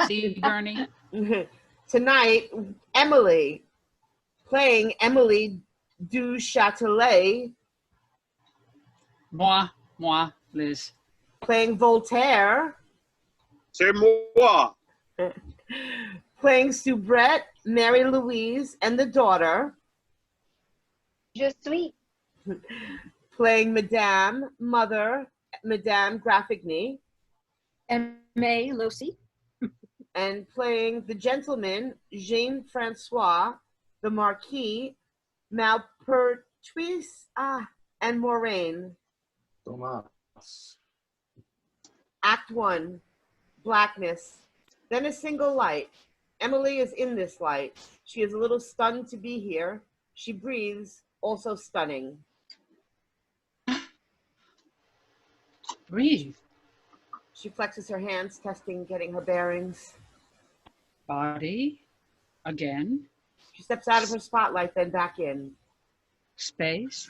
See, Bernie? Tonight, Emilie, playing Emilie du Châtelet, Moi, Liz. playing Voltaire, C'est moi. playing Soubrette, Mary Louise, and the daughter, Je suis. playing Madame, Mother, Madame Graffigny, Aimée Lucy. and playing the gentleman, Jean-Francois, the Marquis, Malpertuis, and Moraine. Thomas. Act 1, blackness, then a single light. Emilie is in this light. She is a little stunned to be here. She breathes, also stunning. Breathe. She flexes her hands, testing, getting her bearings. Body. Again. She steps out of her spotlight, then back in. Space.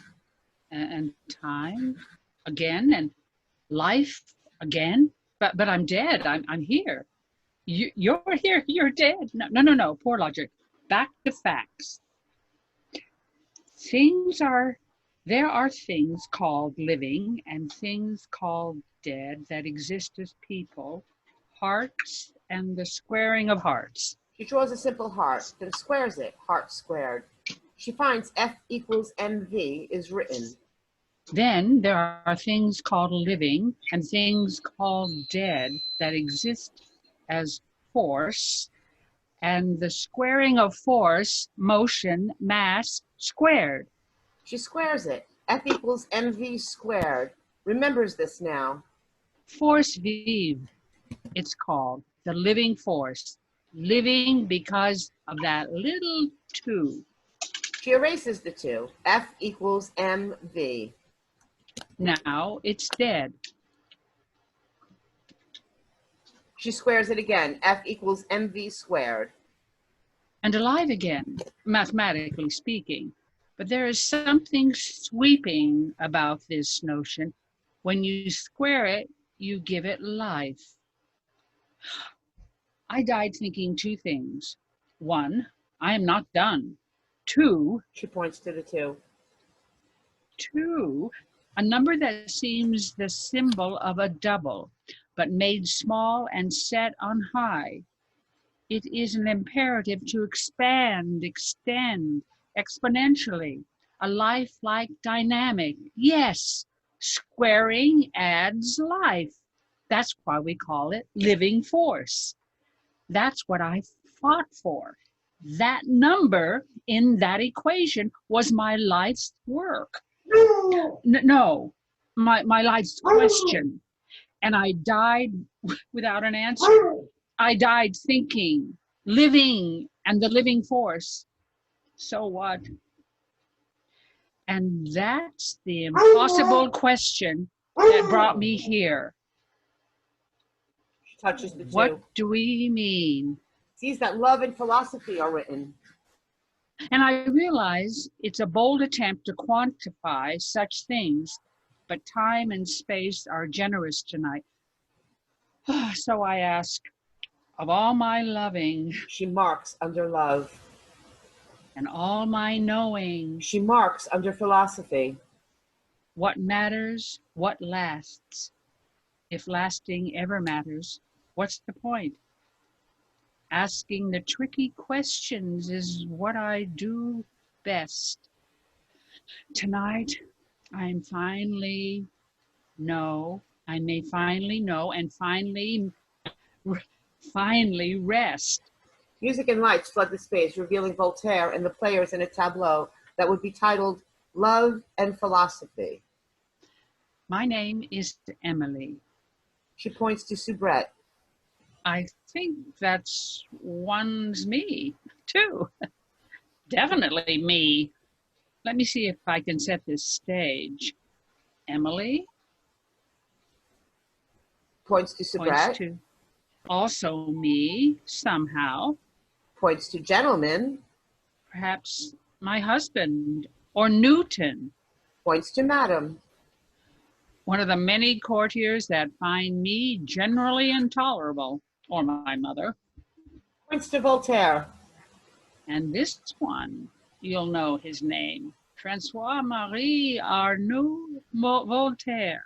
And time. Again. And life. Again. But I'm dead. I'm here. You're here. You're dead. No. Poor logic. Back to facts. There are things called living and things called dead that exist as people, hearts, and the squaring of hearts. She draws a simple heart, then squares it, heart squared. She finds F equals mv is written. Then there are things called living and things called dead that exist as force, and the squaring of force, motion, mass, squared. She squares it, F equals mv squared. Remembers this now. Force vive, it's called, the living force. Living because of that little 2. She erases the 2, F equals mv. Now it's dead. She squares it again, F equals mv squared. And alive again, mathematically speaking. But there is something sweeping about this notion. When you square it, you give it life. I died thinking 2 things. 1, I am not done. 2, She points to the 2. 2, a number that seems the symbol of a double, but made small and set on high. It is an imperative to expand, extend, exponentially, a lifelike dynamic. Yes, squaring adds life. That's why we call it living force. That's what I fought for. That number in that equation was my life's work. No, my life's question. And I died without an answer. I died thinking, living, and the living force. So what? And that's the impossible question that brought me here. She touches the 2. What do we mean? Sees that love and philosophy are written. And I realize it's a bold attempt to quantify such things, but time and space are generous tonight. So I ask, of all my loving, She marks under love. and all my knowing, She marks under philosophy. what matters, what lasts? If lasting ever matters, what's the point? Asking the tricky questions is what I do best. Tonight, I may finally know, and finally rest. Music and lights flood the space, revealing Voltaire and the players in a tableau that would be titled Love and Philosophy. My name is Emilie. She points to Soubrette. I think that's one's me, too. Definitely me. Let me see if I can set this stage. Emilie Points to Soubrette. points to also me, somehow. Points to gentleman. Perhaps my husband or Newton. Points to madam. One of the many courtiers that find me generally intolerable. or my mother. Points to Voltaire. And this one, you'll know his name, Francois-Marie Arnoux Voltaire.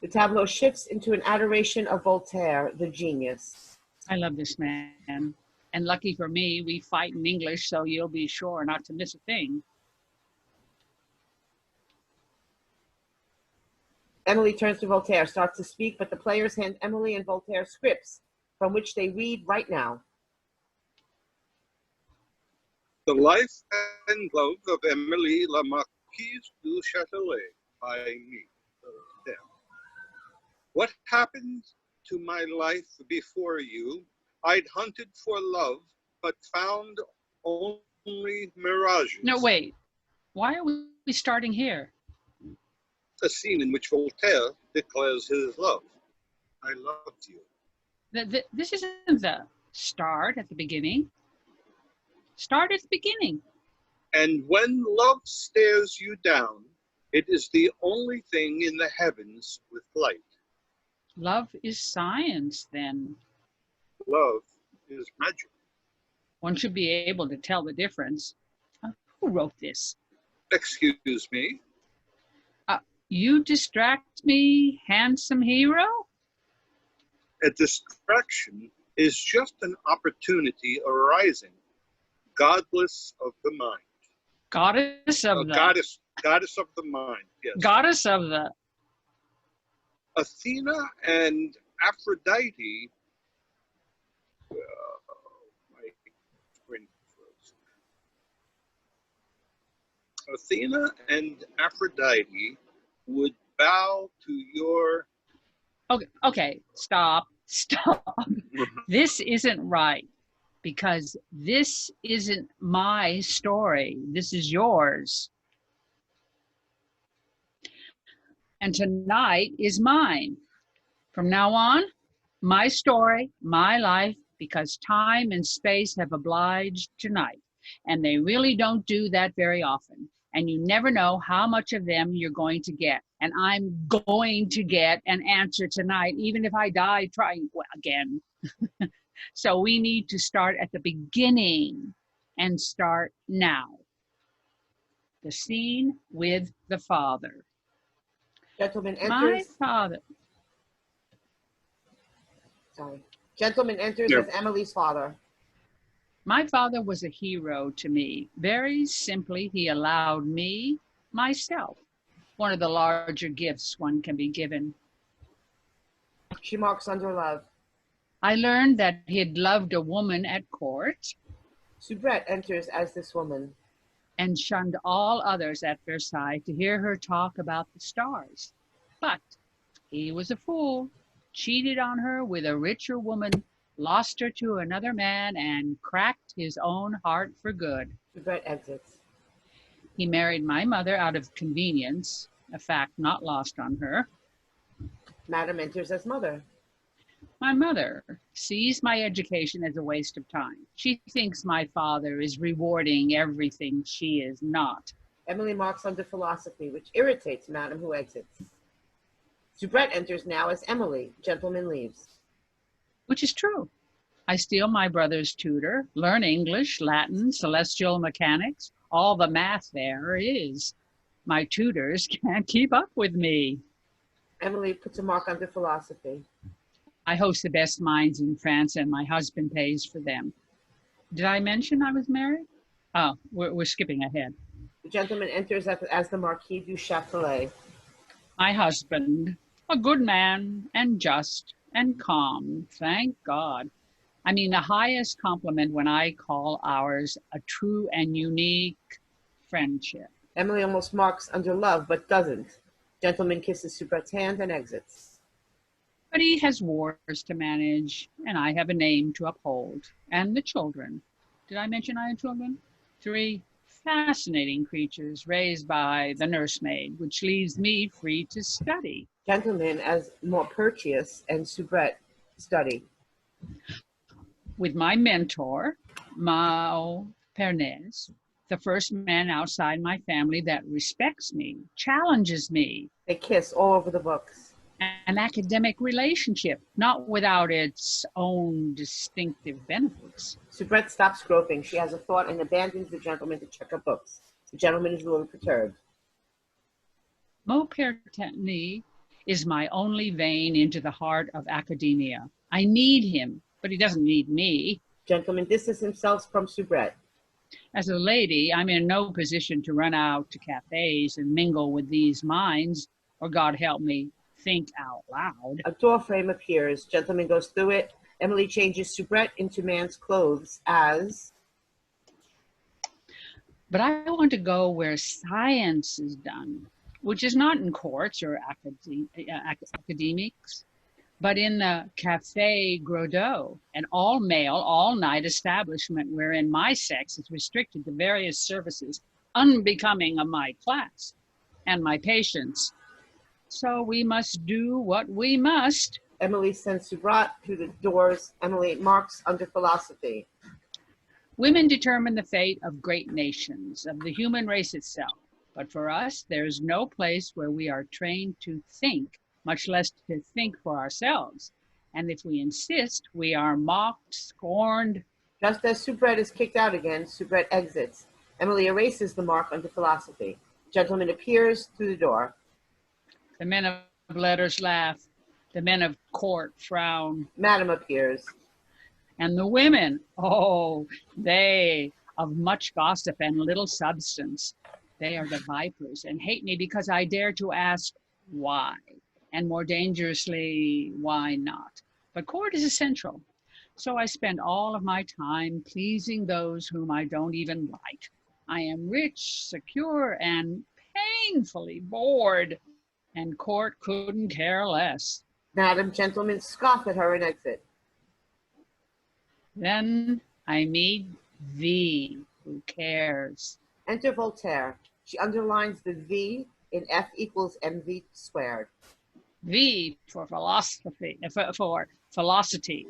The tableau shifts into an adoration of Voltaire, the genius. I love this man. And lucky for me, we fight in English, so you'll be sure not to miss a thing. Emilie turns to Voltaire, starts to speak, but the players hand Emilie and Voltaire scripts from which they read right now. The Life and Love of Emilie la Marquise du Châtelet by me. What happened to my life before you? I'd hunted for love, but found only mirages. No, wait. Why are we starting here? A scene in which Voltaire declares his love. I loved you. This isn't the start at the beginning. Start at the beginning. And when love stares you down, it is the only thing in the heavens with light. Love is science, then. Love is magic. One should be able to tell the difference. Who wrote this? Excuse me? You distract me, handsome hero? A distraction is just an opportunity arising, godless of the mind. Goddess of the... Goddess of the mind, yes. Goddess of the... Athena and Aphrodite, my brain froze. Athena and Aphrodite would bow to your... Okay, stop. This isn't right, because this isn't my story. This is yours. And tonight is mine. From now on, my story, my life, because time and space have obliged tonight. And they really don't do that very often. And you never know how much of them you're going to get. And I'm going to get an answer tonight, even if I die trying again. So we need to start at the beginning and start now. The scene with the father. Gentleman enters. My father. Sorry. Gentleman enters as Emilie's father. My father was a hero to me. Very simply, he allowed me, myself, one of the larger gifts one can be given. She marks under love. I learned that he had loved a woman at court. Soubrette enters as this woman. And shunned all others at Versailles to hear her talk about the stars. But he was a fool, cheated on her with a richer woman, lost her to another man, and cracked his own heart for good. Soubrette exits. He married my mother out of convenience, a fact not lost on her. Madame enters as mother. My mother sees my education as a waste of time. She thinks my father is rewarding everything she is not. Emilie marks under philosophy, which irritates Madame, who exits. Soubrette enters now as Emilie. Gentleman leaves. Which is true. I steal my brother's tutor, learn English, Latin, celestial mechanics, all the math there is. My tutors can't keep up with me. Emilie puts a mark under philosophy. I host the best minds in France, and my husband pays for them. Did I mention I was married? Oh, we're skipping ahead. The gentleman enters as the Marquis du Châtelet. My husband, a good man, and just, and calm, thank God. I mean, the highest compliment when I call ours a true and unique friendship. Emilie almost marks under love, but doesn't. Gentleman kisses Soubrette's hand and exits. But he has wars to manage, and I have a name to uphold. And the children. Did I mention I had children? 3 fascinating creatures raised by the nursemaid, which leaves me free to study. Gentleman as Maupertuis and Soubrette study. With my mentor, Mao Pernes, the first man outside my family that respects me, challenges me. They kiss all over the books. an academic relationship, not without its own distinctive benefits. Soubrette stops groping. She has a thought and abandons the gentleman to check her books. The gentleman is a little perturbed. Maupertuis is my only vein into the heart of academia. I need him, but he doesn't need me. Gentleman distances himself from Soubrette. As a lady, I'm in no position to run out to cafes and mingle with these minds, or God help me, think out loud. A door frame appears. Gentleman goes through it. Emilie changes Soubrette into man's clothes as... But I want to go where science is done, which is not in courts or academics, but in the Café Grodot, an all-male, all-night establishment wherein my sex is restricted to various services unbecoming of my class and my patients. So we must do what we must. Emilie sends Soubrette through the doors. Emilie marks under philosophy. Women determine the fate of great nations, of the human race itself. But for us, there is no place where we are trained to think, much less to think for ourselves. And if we insist, we are mocked, scorned. Just as Soubrette is kicked out again, Soubrette exits. Emilie erases the mark under philosophy. Gentleman appears through the door. The men of letters laugh. The men of court frown. Madam appears. And the women, oh, they of much gossip and little substance. They are the vipers and hate me because I dare to ask why, and more dangerously, why not? But court is essential. So I spend all of my time pleasing those whom I don't even like. I am rich, secure, and painfully bored, and court couldn't care less. Madam, gentlemen scoff at her and exit. Then I meet thee, who cares. Enter Voltaire. She underlines the V in F equals mv squared. V for philosophy, for velocity.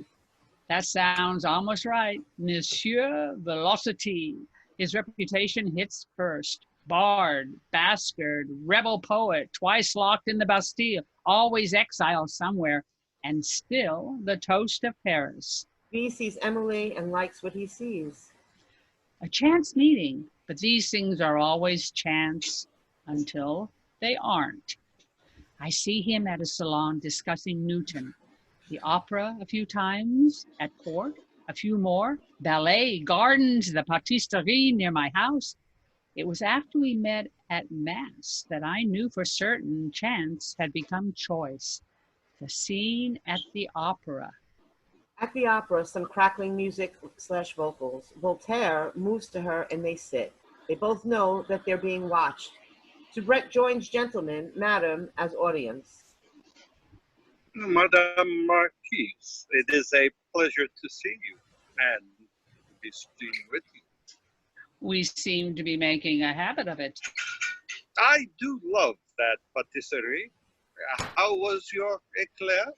That sounds almost right. Monsieur Velocity. His reputation hits first. Bard, bastard, rebel poet, twice locked in the Bastille, always exiled somewhere, and still the toast of Paris. V sees Emilie and likes what he sees. A chance meeting, but these things are always chance until they aren't. I see him at a salon discussing Newton, the opera a few times, at court, a few more, ballet, gardens, the patisserie near my house. It was after we met at Mass that I knew for certain chance had become choice. The scene at the opera. At the opera, some crackling music / vocals. Voltaire moves to her and they sit. They both know that they're being watched. Soubrette joins gentleman, madam, as audience. Madame Marquise, it is a pleasure to see you and to be seen with you. We seem to be making a habit of it. I do love that patisserie. How was your eclair?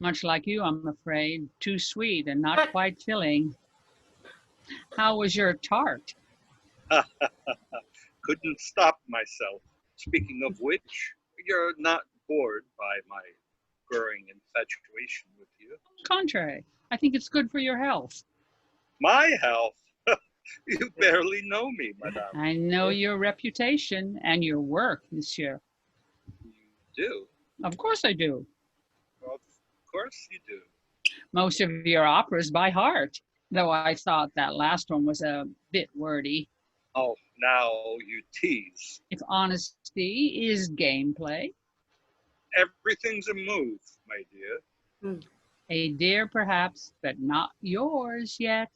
Much like you, I'm afraid. Too sweet and not quite filling. How was your tart? Couldn't stop myself. Speaking of which, you're not bored by my growing infatuation with you. Contrary, I think it's good for your health. My health? You barely know me, madame. I know your reputation and your work, monsieur. You do? Of course I do. Of course you do. Most of your operas by heart, though I thought that last one was a bit wordy. Oh, now you tease. If honesty is gameplay. Everything's a move, my dear. A dear perhaps, but not yours yet.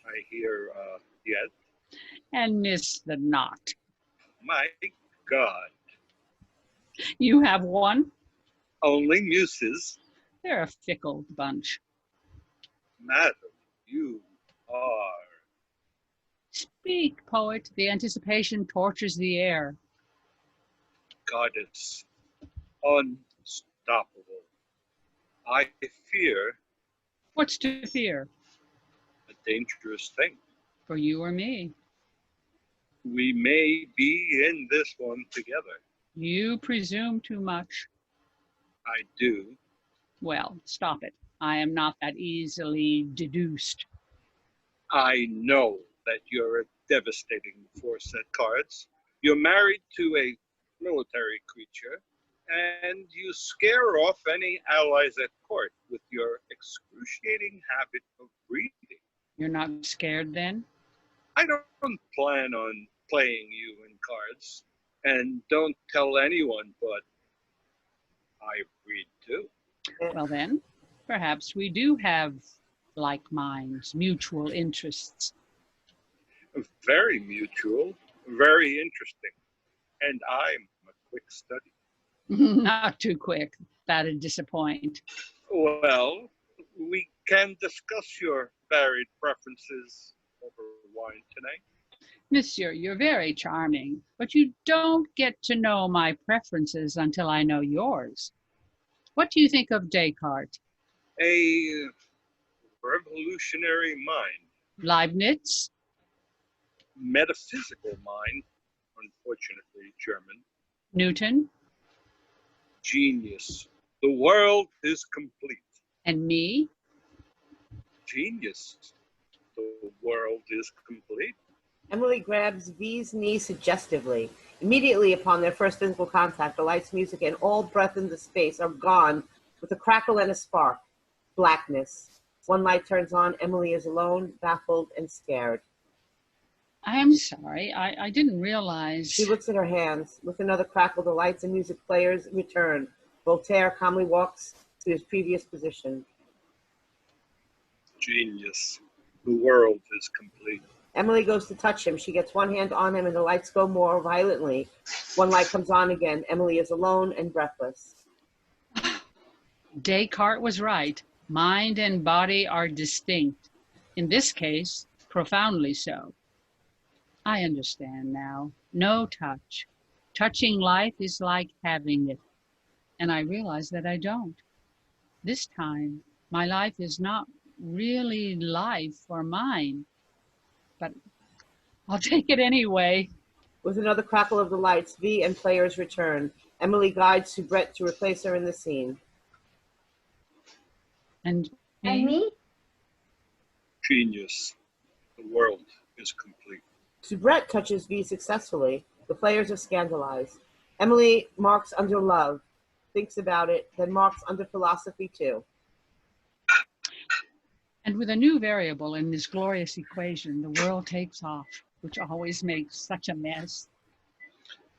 I hear, yet. And miss the knot. My God. You have one? Only muses. They're a fickle bunch. Madam, you are. Speak, poet. The anticipation tortures the air. Goddess, unstoppable. I fear What's to fear? a dangerous thing. For you or me? We may be in this one together. You presume too much. I do. Well, stop it. I am not that easily deduced. I know that you're a devastating force at cards. You're married to a military creature, and you scare off any allies at court with your excruciating habit of breeding. You're not scared then? I don't plan on playing you in cards, and don't tell anyone, but I breed too. Well then, perhaps we do have like minds, mutual interests. Very mutual, very interesting, and I'm a quick study. Not too quick. That'd disappoint. Well, we can discuss your varied preferences over wine tonight. Monsieur, you're very charming, but you don't get to know my preferences until I know yours. What do you think of Descartes? A revolutionary mind, Leibniz? metaphysical mind, unfortunately German, Newton? genius. The world is complete. And me? Genius. The world is complete. Emilie grabs V's knee suggestively. Immediately upon their first physical contact, the lights, music, and all breath in the space are gone with a crackle and a spark. Blackness. One light turns on. Emilie is alone, baffled, and scared. I am sorry. I didn't realize. She looks at her hands. With another crackle, the lights and music players return. Voltaire calmly walks to his previous position. Genius. The world is complete. Emilie goes to touch him. She gets one hand on him and the lights go more violently. One light comes on again. Emilie is alone and breathless. Descartes was right. Mind and body are distinct. In this case, profoundly so. I understand now. No touch. Touching life is like having it. And I realize that I don't. This time, my life is not really life or mine, but I'll take it anyway. With another crackle of the lights, V and players return. Emilie guides Soubrette to replace her in the scene. And And me? Genius. The world is complete. Soubrette touches V successfully. The players are scandalized. Emilie marks under love, thinks about it, then marks under philosophy too. And with a new variable in this glorious equation, the world takes off, which always makes such a mess.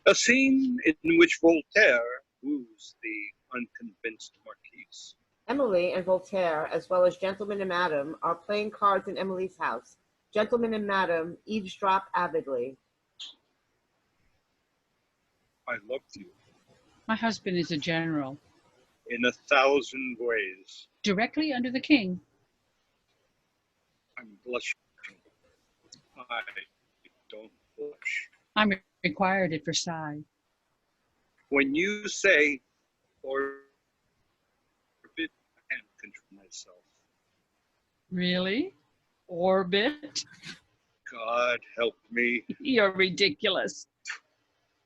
A scene in which Voltaire woos the unconvinced Marquise. Emilie and Voltaire, as well as Gentleman and Madame, are playing cards in Emilie's house. Gentleman and Madame eavesdrop avidly. I loved you My husband is a general, in 1,000 ways. directly under the king. I'm blushing. I don't blush. I'm required at Versailles. When you say orbit, I can't control myself. Really? Orbit? God help me. You're ridiculous.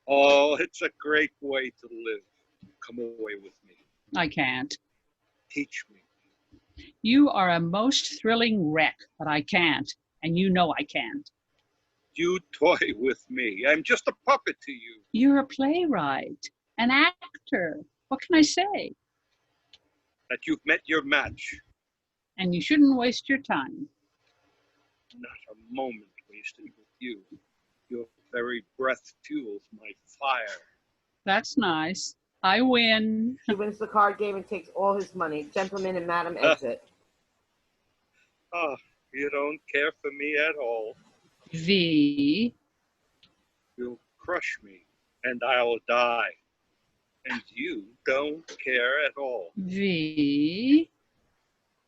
Oh, it's a great way to live. Come away with me. I can't. Teach me. You are a most thrilling wreck, but I can't, and you know I can't. You toy with me. I'm just a puppet to you. You're a playwright, an actor. What can I say? That you've met your match. And you shouldn't waste your time. Not a moment wasted with you. Your very breath fuels my fire. That's nice. I win. He wins the card game and takes all his money. Gentleman and Madame exit. Ah, you don't care for me at all. V. You'll crush me, and I'll die. And you don't care at all. V.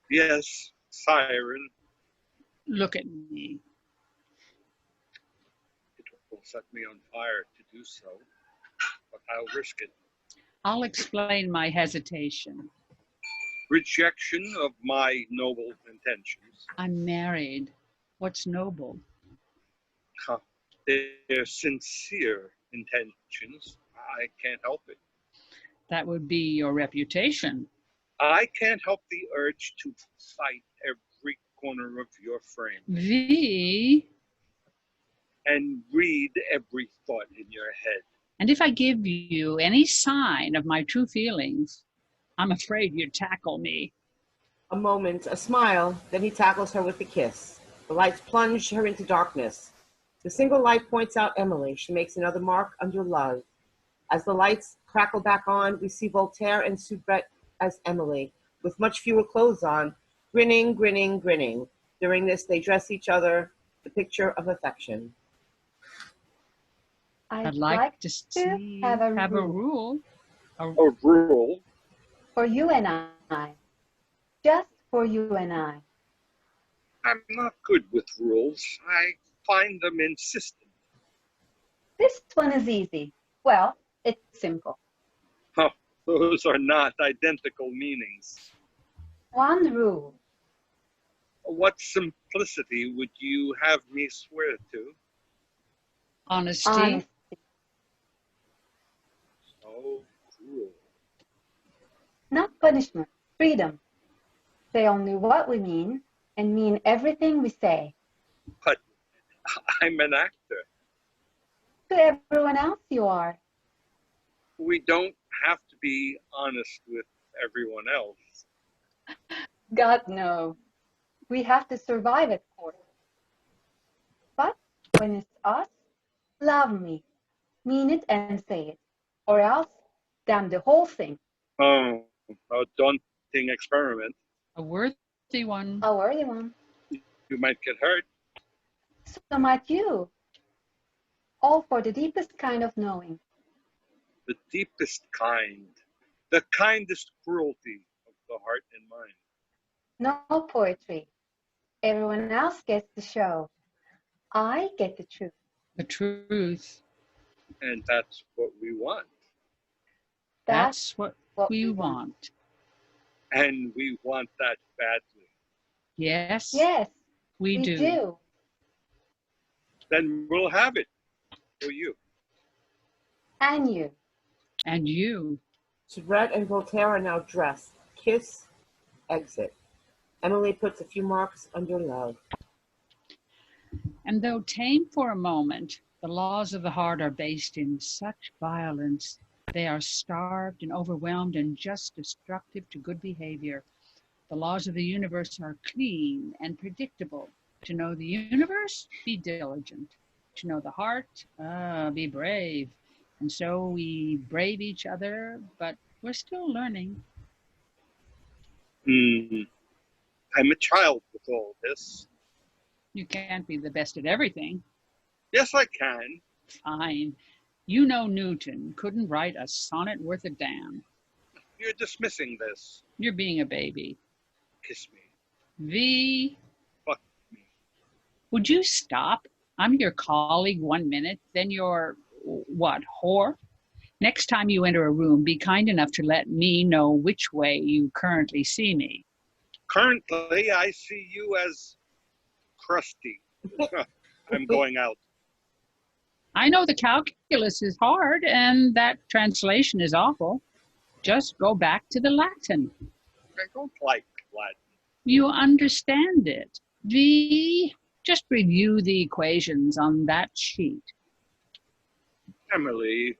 Yes, siren, Look at me. it will set me on fire to do so, but I'll risk it. I'll explain my hesitation. Rejection of my noble intentions. I'm married. What's noble? Huh. They're sincere intentions. I can't help it. That would be your reputation. I can't help the urge to fight every corner of your frame V. and read every thought in your head. And if I give you any sign of my true feelings, I'm afraid you'd tackle me. A moment, a smile, then he tackles her with a kiss. The lights plunge her into darkness. The single light points out Emilie. She makes another mark under love. As the lights crackle back on, we see Voltaire and Soubrette as Emilie, with much fewer clothes on, grinning, grinning, grinning. During this, they dress each other, the picture of affection. I'd like to see have a rule. A rule? For you and I. Just for you and I. I'm not good with rules. I find them insistent. This one is easy. Well, it's simple. Huh, those are not identical meanings. One rule. What simplicity would you have me swear to? Honesty. Honesty. So cruel. Not punishment. Freedom. Say only what we mean and mean everything we say. But I'm an actor. To everyone else you are. We don't have to be honest with everyone else. God, no. We have to survive at court. But when it's us, love me. Mean it and say it. Or else, damn the whole thing. Oh, a daunting experiment. A worthy one. A worthy one. You might get hurt. So might you. All for the deepest kind of knowing. The deepest kind. The kindest cruelty of the heart and mind. No poetry. Everyone else gets the show. I get the truth. The truth. And that's what we want. That's what we want. And we want that badly. Yes. Yes, we do. Then we'll have it for you. And you. And you. Soubrette and Voltaire are now dressed. Kiss, exit. Emilie puts a few marks under love. And though tame for a moment, the laws of the heart are based in such violence. They are starved and overwhelmed and just destructive to good behavior. The laws of the universe are clean and predictable. To know the universe, be diligent. To know the heart, be brave. And so we brave each other, but we're still learning. I'm a child with all this. You can't be the best at everything. Yes, I can. Fine. You know Newton couldn't write a sonnet worth a damn. You're dismissing this. You're being a baby. Kiss me. V. Fuck me. Would you stop? I'm your colleague 1 minute, then you're, what, whore? Next time you enter a room, be kind enough to let me know which way you currently see me. Currently, I see you as crusty. I'm going out. I know the calculus is hard and that translation is awful. Just go back to the Latin. I don't like Latin. You understand it. V. Just review the equations on that sheet. Emilie.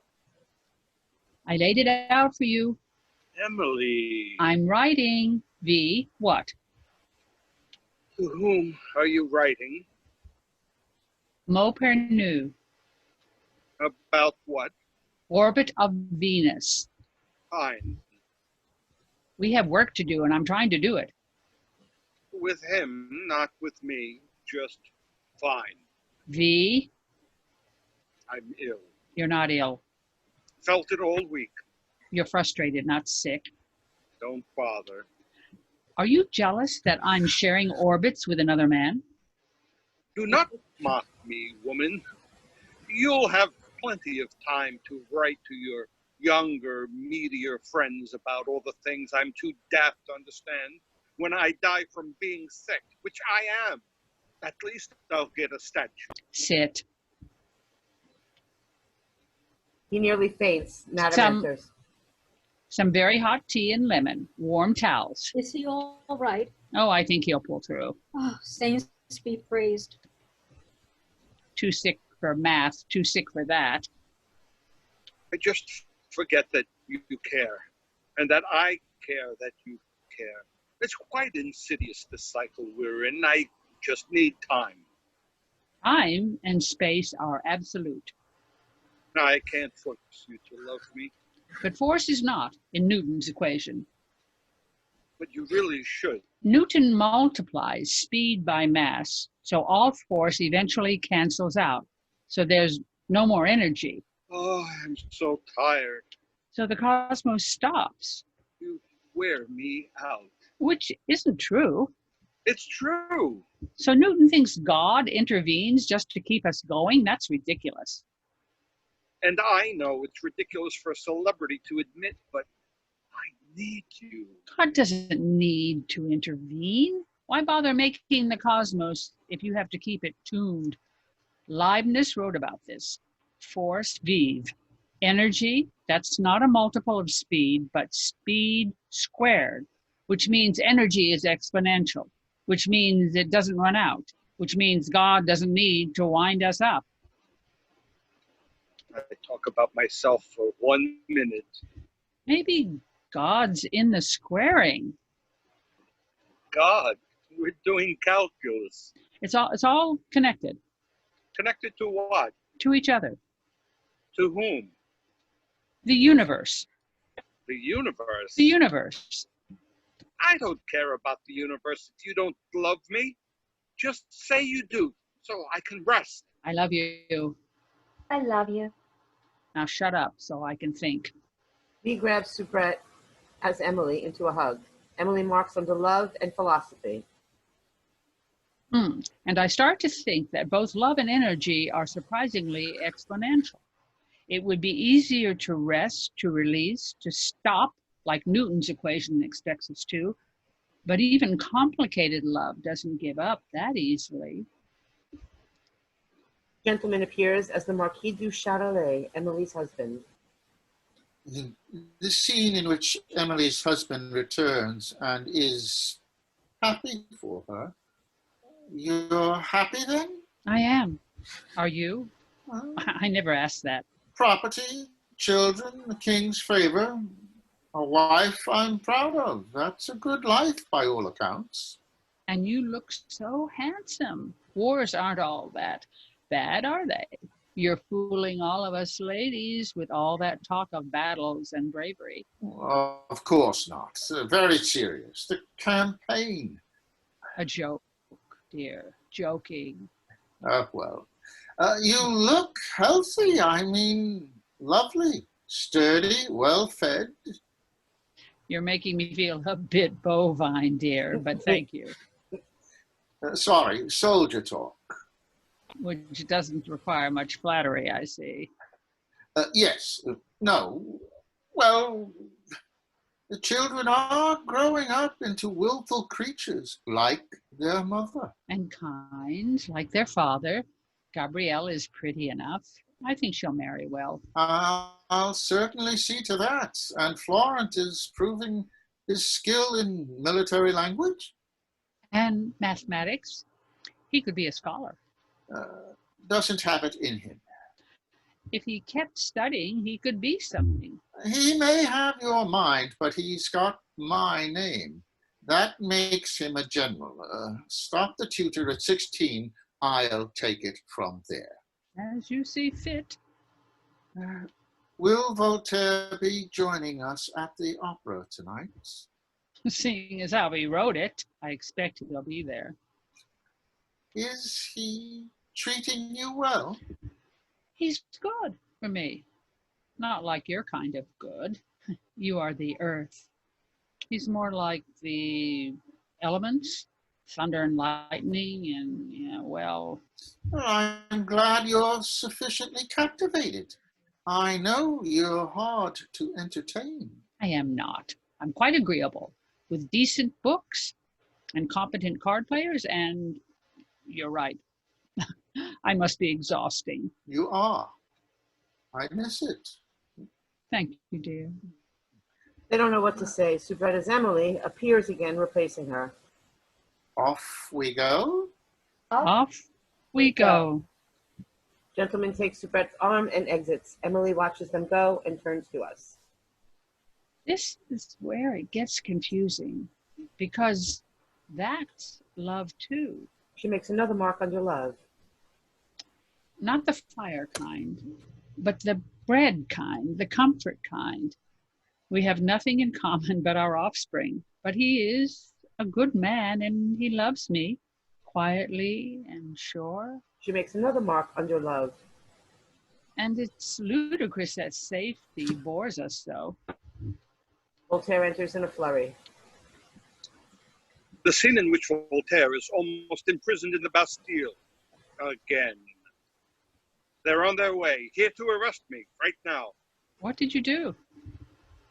I laid it out for you. Emilie. I'm writing. V. What? To whom are you writing? Maupernu. About what? Orbit of Venus. Fine. We have work to do and I'm trying to do it. With him, not with me. Just fine. V. I'm ill. You're not ill. Felt it all week. You're frustrated, not sick. Don't bother. Are you jealous that I'm sharing orbits with another man? Do not mock me, woman. You'll have plenty of time to write to your younger, meatier friends about all the things I'm too daft to understand when I die from being sick, which I am. At least I'll get a statue. Sit. He nearly faints. Madame enters. Some very hot tea and lemon, warm towels. Is he all right? Oh, I think he'll pull through. Oh, saints be praised. Too sick for math, too sick for that. I just forget that you care, and that I care that you care. It's quite insidious, the cycle we're in. I just need time. Time and space are absolute, I can't force you to love me, but force is not in Newton's equation. but you really should. Newton multiplies speed by mass, so all force eventually cancels out. So there's no more energy. Oh, I'm so tired. So the cosmos stops, You wear me out. which isn't true. It's true. So Newton thinks God intervenes just to keep us going? That's ridiculous. And I know it's ridiculous for a celebrity to admit, but I need you. God doesn't need to intervene. Why bother making the cosmos if you have to keep it tuned? Leibniz wrote about this. Force vive. Energy, that's not a multiple of speed, but speed squared, which means energy is exponential, which means it doesn't run out, which means God doesn't need to wind us up. I talk about myself for 1 minute. Maybe God's in the squaring. God, we're doing calculus. It's all connected Connected to what? to each other. To whom? The universe. The universe. The universe. I don't care about the universe if you don't love me. Just say you do, so I can rest. I love you. I love you. Now shut up so I can think. Bee grabs Soubrette as Emilie into a hug. Emilie marks onto love and philosophy. And I start to think that both love and energy are surprisingly exponential. It would be easier to rest, to release, to stop, like Newton's equation expects us to, but even complicated love doesn't give up that easily. Gentleman appears as the Marquis du Châtelet, Emilie's husband. The scene in which Emily's husband returns and is happy for her. You're happy then? I am. Are you? Well, I never asked that. property, children, the king's favor, a wife I'm proud of. That's a good life by all accounts. And you look so handsome. Wars aren't all that bad, are they? You're fooling all of us ladies with all that talk of battles and bravery. Of course not. Very serious. The campaign. A joke, dear. Joking. Well, you look healthy. I mean, lovely, sturdy, well-fed. You're making me feel a bit bovine, dear, but thank you. Sorry, soldier talk. Which doesn't require much flattery, I see. Yes, no. Well, the children are growing up into willful creatures like their mother. And kind, like their father. Gabrielle is pretty enough. I think she'll marry well. I'll certainly see to that. And Florent is proving his skill in military language. And mathematics. He could be a scholar. Doesn't have it in him. If he kept studying, he could be something. He may have your mind, but he's got my name. That makes him a general. Stop the tutor at 16. I'll take it from there. As you see fit. Will Voltaire be joining us at the opera tonight? Seeing as how he wrote it, I expect he'll be there. Is he treating you well? He's good for me. Not like your kind of good. You are the earth. He's more like the elements, thunder and lightning, and, well... I'm glad you're sufficiently captivated. I know you're hard to entertain. I am not. I'm quite agreeable with decent books and competent card players, and you're right. I must be exhausting. You are. I miss it. Thank you, dear. They don't know what to say. Soubrette's Emilie appears again, replacing her. Off we go. Off we go. Gentleman takes Soubrette's arm and exits. Emilie watches them go and turns to us. This is where it gets confusing, because that's love too. She makes another mark under love. Not the fire kind, but the bread kind, the comfort kind. We have nothing in common but our offspring, but he is a good man and he loves me, quietly and sure. She makes another mark under love. And it's ludicrous that safety bores us so. Voltaire enters in a flurry. The scene in which Voltaire is almost imprisoned in the Bastille. Again. They're on their way, here to arrest me, right now. What did you do?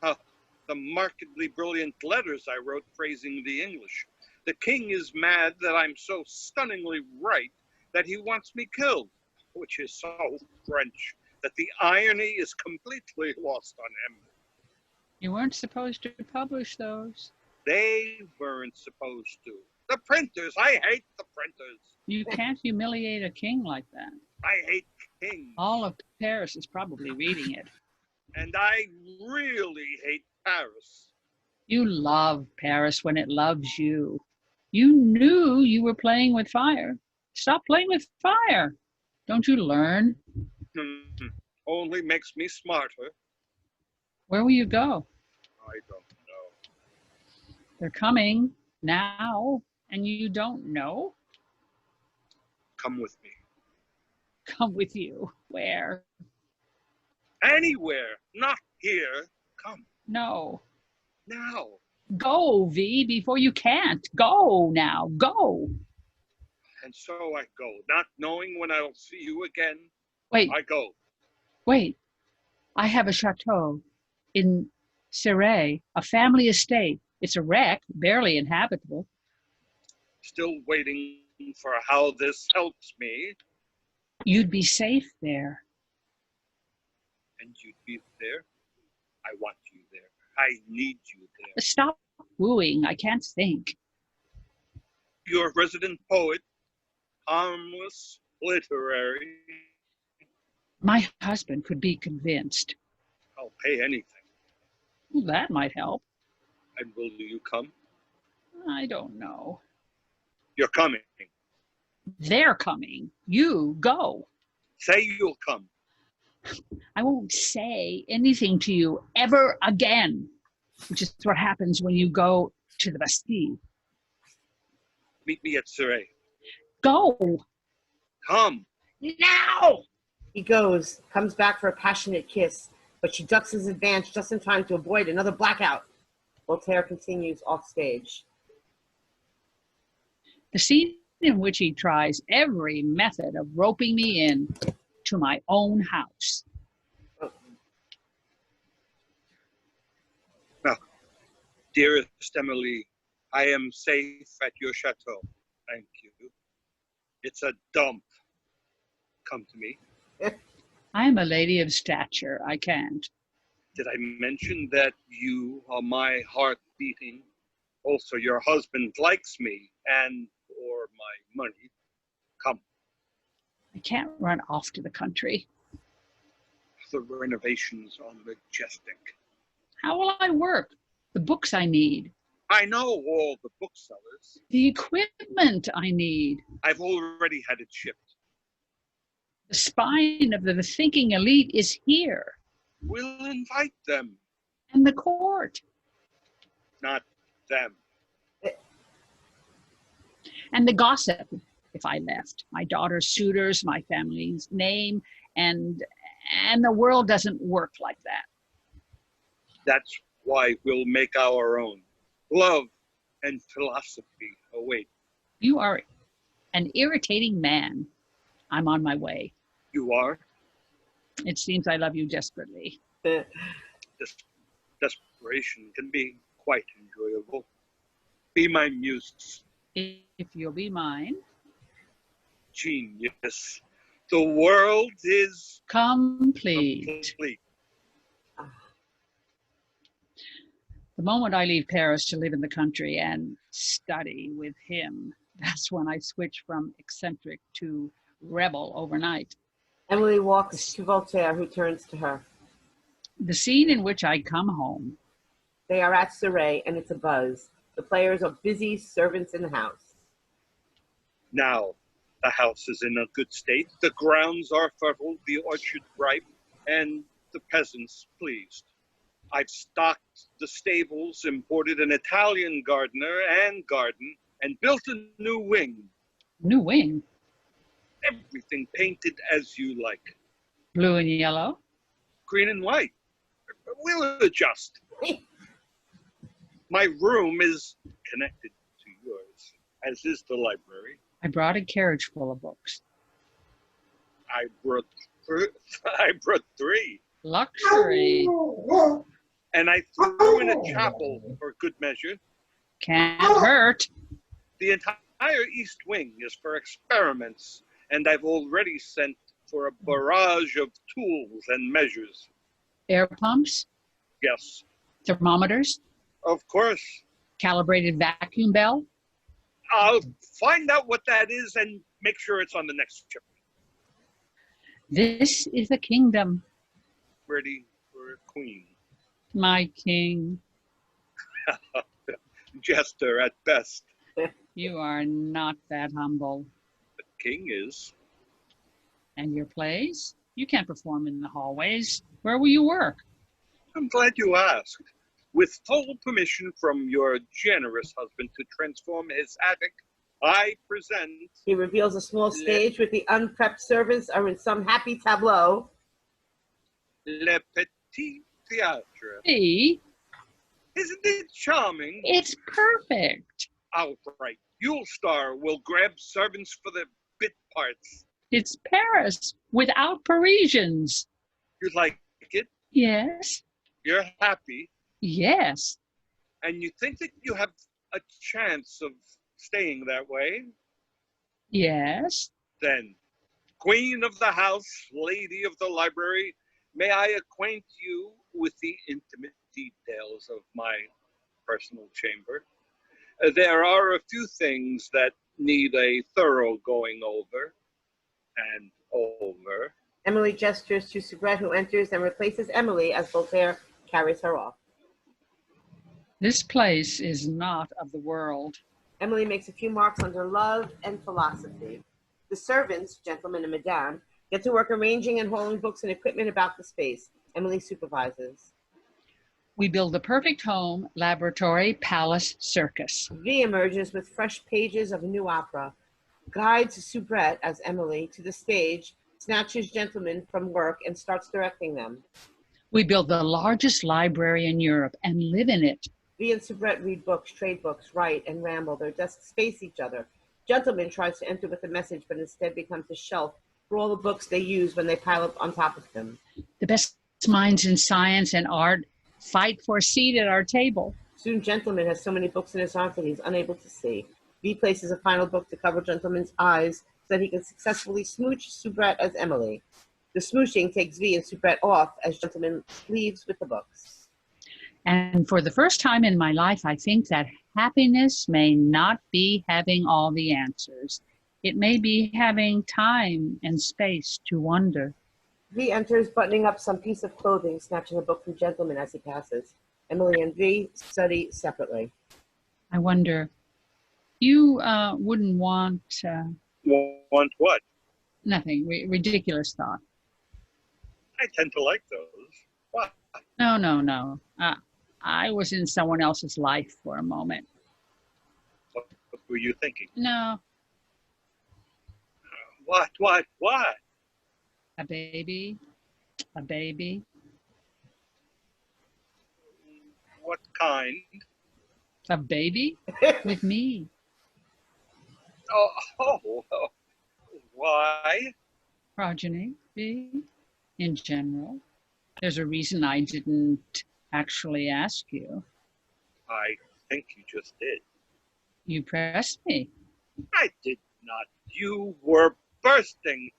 The markedly brilliant letters I wrote praising the English. The king is mad that I'm so stunningly right that he wants me killed, which is so French that the irony is completely lost on him. You weren't supposed to publish those. They weren't supposed to. The printers, I hate the printers. You can't humiliate a king like that. I hate kings. All of Paris is probably reading it. And I really hate Paris. You love Paris when it loves you. You knew you were playing with fire. Stop playing with fire. Don't you learn? Only makes me smarter. Where will you go? I don't know. They're coming now, and you don't know? Come with me. Come with you. Where? Anywhere, not here. Come. No. Now. Go, V, before you can't. Go now. Go. And so I go, not knowing when I'll see you again. Wait. I go. Wait. I have a chateau in Cirey, a family estate. It's a wreck, barely inhabitable. Still waiting for how this helps me. You'd be safe there. And you'd be there. I want you there. I need you there. Stop wooing. I can't think. You're a resident poet, harmless, literary. My husband could be convinced. I'll pay anything. Well, that might help. And will you come? I don't know. You're coming. They're coming. You go. Say you'll come. I won't say anything to you ever again, which is what happens when you go to the Bastille. Meet me at Cirey. Go. Come. Now. He goes, comes back for a passionate kiss, but she ducks his advance just in time to avoid another blackout. Voltaire continues off stage. The scene in which he tries every method of roping me in to my own house. Now, dearest Emilie, I am safe at your chateau. Thank you. It's a dump. Come to me. I'm a lady of stature. I can't. Did I mention that you are my heart beating? Also, your husband likes me and or my money. Come. I can't run off to the country. The renovations are majestic. How will I work? The books I need. I know all the booksellers. The equipment I need. I've already had it shipped. The spine of the thinking elite is here. We'll invite them. And the court. Not them. And the gossip, if I left. My daughter's suitors, my family's name, and the world doesn't work like that. That's why we'll make our own. Love and philosophy await. You are an irritating man. I'm on my way. You are? It seems I love you desperately. Desperation can be quite enjoyable. Be my muse. If you'll be mine. Genius. The world is complete. The moment I leave Paris to live in the country and study with him, that's when I switch from eccentric to rebel overnight. Emilie walks to Voltaire, who turns to her. The scene in which I come home. They are at Surrey, and it's a buzz. The players are busy, servants in the house. Now, the house is in a good state, the grounds are fertile, the orchard ripe, and the peasants pleased. I've stocked the stables, imported an Italian gardener and garden, and built a new wing. New wing? Everything painted as you like. Blue and yellow? Green and white. We'll adjust. My room is connected to yours, as is the library. I brought a carriage full of books. I brought 3. Luxury. And I threw in a chapel for good measure. Can't hurt. The entire East Wing is for experiments, and I've already sent for a barrage of tools and measures. Air pumps? Yes. Thermometers? Of course. Calibrated vacuum bell? I'll find out what that is and make sure it's on the next ship. This is a kingdom. Ready for a queen. My king. Jester at best. You are not that humble. The king is. And your plays? You can't perform in the hallways. Where will you work? I'm glad you asked. With full permission from your generous husband to transform his attic, I present... He reveals a small stage with the unprepped servants are in some happy tableau. Le Petit Theatre. See? Isn't it charming? It's perfect. Outright. You'll star. We'll grab servants for the bit parts. It's Paris without Parisians. You like it? Yes. You're happy? Yes. And you think that you have a chance of staying that way? Yes. Then, queen of the house, lady of the library, may I acquaint you with the intimate details of my personal chamber? There are a few things that need a thorough going over and over. Emilie gestures to Soubrette, who enters and replaces Emilie as Voltaire carries her off. This place is not of the world. Emilie makes a few marks under love and philosophy. The servants, gentlemen and madame, get to work arranging and hauling books and equipment about the space. Emilie supervises. We build the perfect home, laboratory, palace, circus. V emerges with fresh pages of a new opera, guides Soubrette as Emilie to the stage, snatches gentlemen from work and starts directing them. We build the largest library in Europe and live in it. V and Soubrette read books, trade books, write, and ramble. Their desks face each other. Gentleman tries to enter with a message, but instead becomes a shelf for all the books they use when they pile up on top of him. The best minds in science and art fight for a seat at our table. Soon Gentleman has so many books in his arms that he's unable to see. V places a final book to cover Gentleman's eyes so that he can successfully smooch Soubrette as Emilie. The smooching takes V and Soubrette off as Gentleman leaves with the books. And for the first time in my life, I think that happiness may not be having all the answers. It may be having time and space to wonder. V enters, buttoning up some piece of clothing, snatching a book from Gentleman as he passes. Emilie and V study separately. I wonder, you wouldn't want... Want what? Nothing, ridiculous thought. I tend to like those. What? No. I was in someone else's life for a moment. What were you thinking? No. What? A baby. What kind? A baby with me. Oh, why? Progeny, in general. There's a reason I didn't actually ask you. I think you just did. You pressed me. I did not. You were bursting.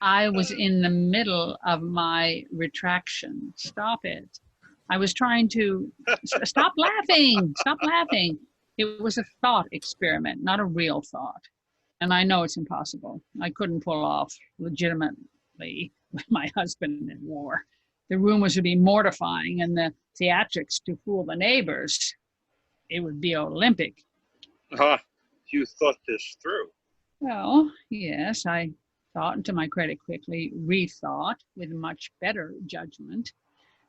I was in the middle of my retraction. Stop it. I was trying to stop laughing. Stop laughing. It was a thought experiment, not a real thought. And I know it's impossible. I couldn't pull off legitimately with my husband in war. The rumors would be mortifying and the theatrics to fool the neighbors. It would be Olympic. You thought this through. Well, yes, I thought, and to my credit quickly rethought with much better judgment,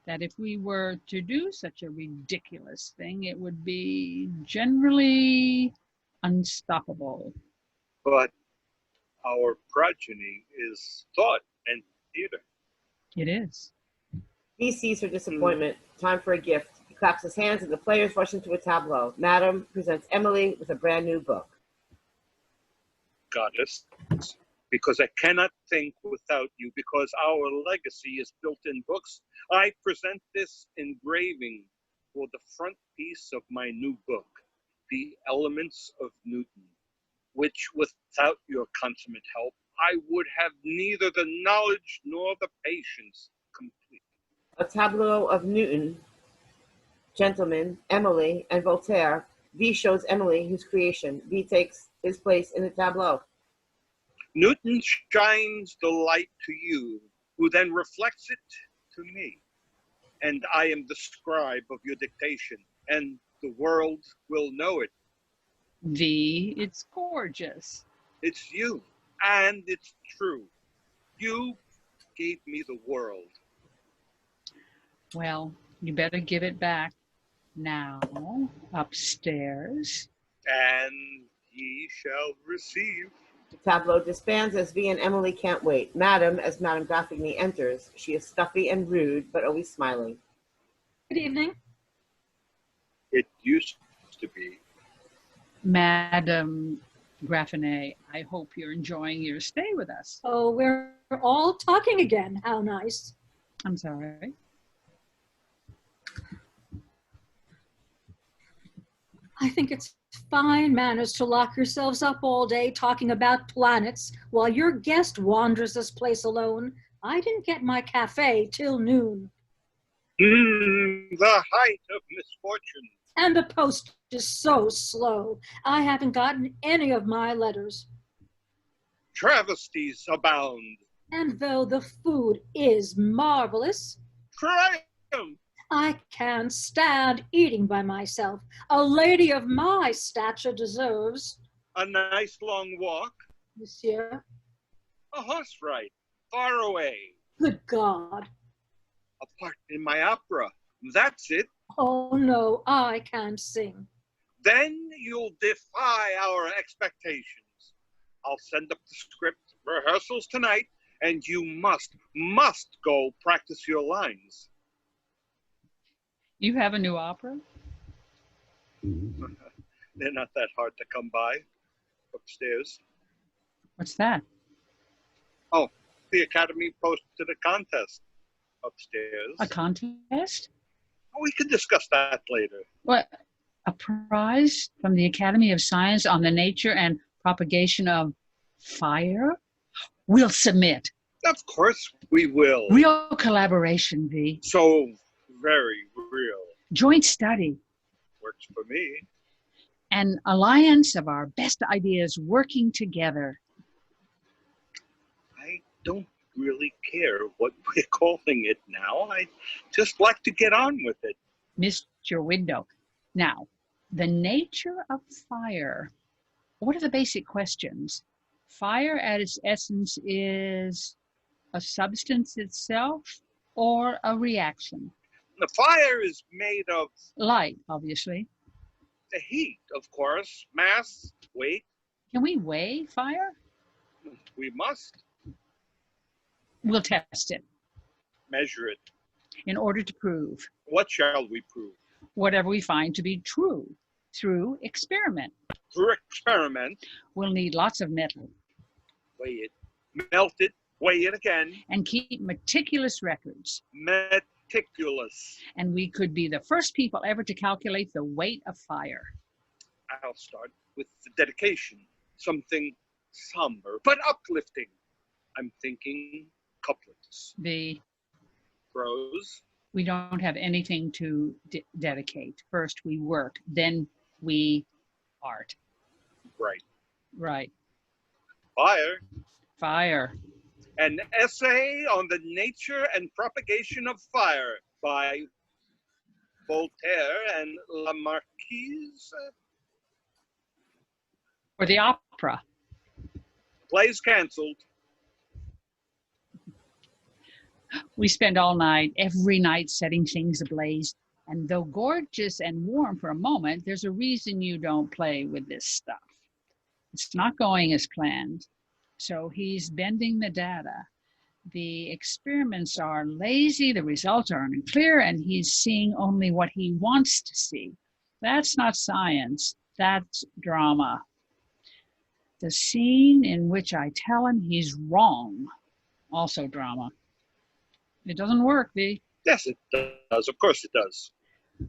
that if we were to do such a ridiculous thing, it would be generally unstoppable. But our progeny is thought and theater. It is. He sees her disappointment. Time for a gift. He claps his hands and the players rush into a tableau. Madame presents Emilie with a brand new book. Goddess, because I cannot think without you, because our legacy is built in books, I present this engraving for the front piece of my new book, The Elements of Newton, which without your consummate help, I would have neither the knowledge nor the patience complete. A tableau of Newton, Gentleman, Emilie, and Voltaire. V shows Emilie his creation. V takes his place in the tableau. Newton shines the light to you, who then reflects it to me. And I am the scribe of your dictation, and the world will know it. V, it's gorgeous. It's you, and it's true. You gave me the world. Well, you better give it back now, upstairs. And ye shall receive. The tableau disbands as V and Emilie can't wait. Madame, as Madame Graffigny enters. She is stuffy and rude, but always smiling. Good evening. It used to be. Madame Graffinet, I hope you're enjoying your stay with us. Oh, we're all talking again. How nice. I'm sorry. I think it's fine manners to lock yourselves up all day talking about planets while your guest wanders this place alone. I didn't get my cafe till noon. The height of misfortune. And the post is so slow. I haven't gotten any of my letters. Travesties abound. And though the food is marvelous, Triumph. I can't stand eating by myself. A lady of my stature deserves, A nice long walk. monsieur. A horse ride. Far away. Good God. A part in my opera. That's it. Oh no, I can't sing. Then you'll defy our expectations. I'll send up the script, rehearsals tonight, and you must go practice your lines. You have a new opera? They're not that hard to come by. Upstairs. What's that? Oh, the Academy posted a contest upstairs. A contest? We can discuss that later. What? A prize from the Academy of Science on the nature and propagation of fire? We'll submit. Of course we will. Real collaboration, V. So very real. Joint study. Works for me. An alliance of our best ideas working together. I don't really care what we're calling it now. I just like to get on with it. Missed your window. Now, the nature of fire. What are the basic questions? Fire at its essence is a substance itself or a reaction? The fire is made of Light, obviously. the heat, of course, mass, weight. Can we weigh fire? We must We'll test it measure it. in order to prove What shall we prove? whatever we find to be true through experiment. Through experiment, We'll need lots of metal weigh it, melt it, weigh it again, and keep meticulous records. meticulous. And we could be the first people ever to calculate the weight of fire. I'll start with the dedication, something somber but uplifting. I'm thinking couplets, The prose, We don't have anything to dedicate. First we work, then we art. Right. Right. Fire. Fire. An essay on the nature and propagation of fire by Voltaire and La Marquise. Or the opera. Play's canceled. We spend all night, every night, setting things ablaze. And though gorgeous and warm for a moment, there's a reason you don't play with this stuff. It's not going as planned. So he's bending the data. The experiments are lazy, the results are unclear, and he's seeing only what he wants to see. That's not science, that's drama. The scene in which I tell him he's wrong, also drama. It doesn't work, V. Yes, it does. Of course it does.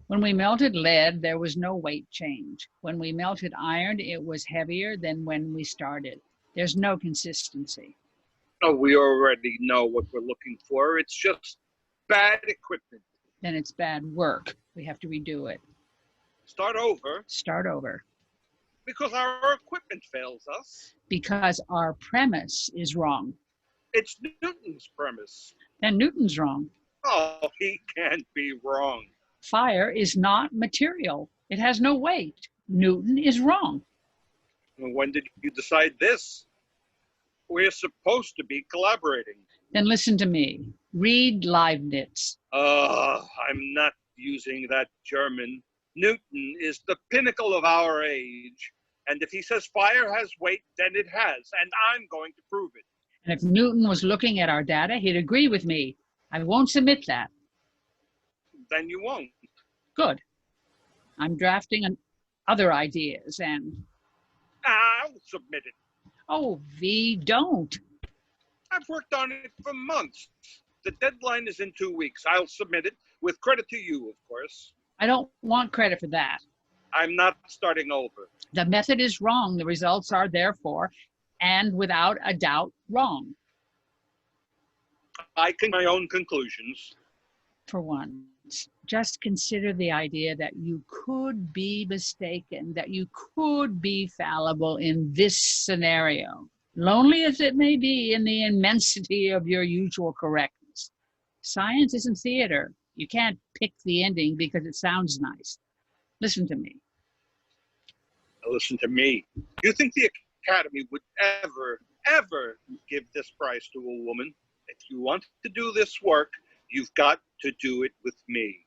When we melted lead, there was no weight change. When we melted iron, it was heavier than when we started. There's no consistency. Oh, we already know what we're looking for. It's just bad equipment. Then it's bad work. We have to redo it. Start over. Start over. Because our equipment fails us. Because our premise is wrong. It's Newton's premise. Then Newton's wrong. Oh, he can't be wrong. Fire is not material. It has no weight. Newton is wrong. And when did you decide this? We're supposed to be collaborating. Then listen to me. Read Leibniz. I'm not using that German. Newton is the pinnacle of our age. And if he says fire has weight, then it has. And I'm going to prove it. And if Newton was looking at our data, he'd agree with me. I won't submit that. Then you won't. Good. I'm drafting other ideas and... I'll submit it. Oh, V, don't. I've worked on it for months. The deadline is in 2 weeks. I'll submit it with credit to you, of course. I don't want credit for that. I'm not starting over. The method is wrong. The results are therefore, and without a doubt, wrong. I can make my own conclusions. For once, just consider the idea that you could be mistaken, that you could be fallible in this scenario, lonely as it may be in the immensity of your usual correctness. Science isn't theater. You can't pick the ending because it sounds nice. Listen to me. Listen to me. You think the Academy would ever give this prize to a woman? If you want to do this work, you've got to do it with me.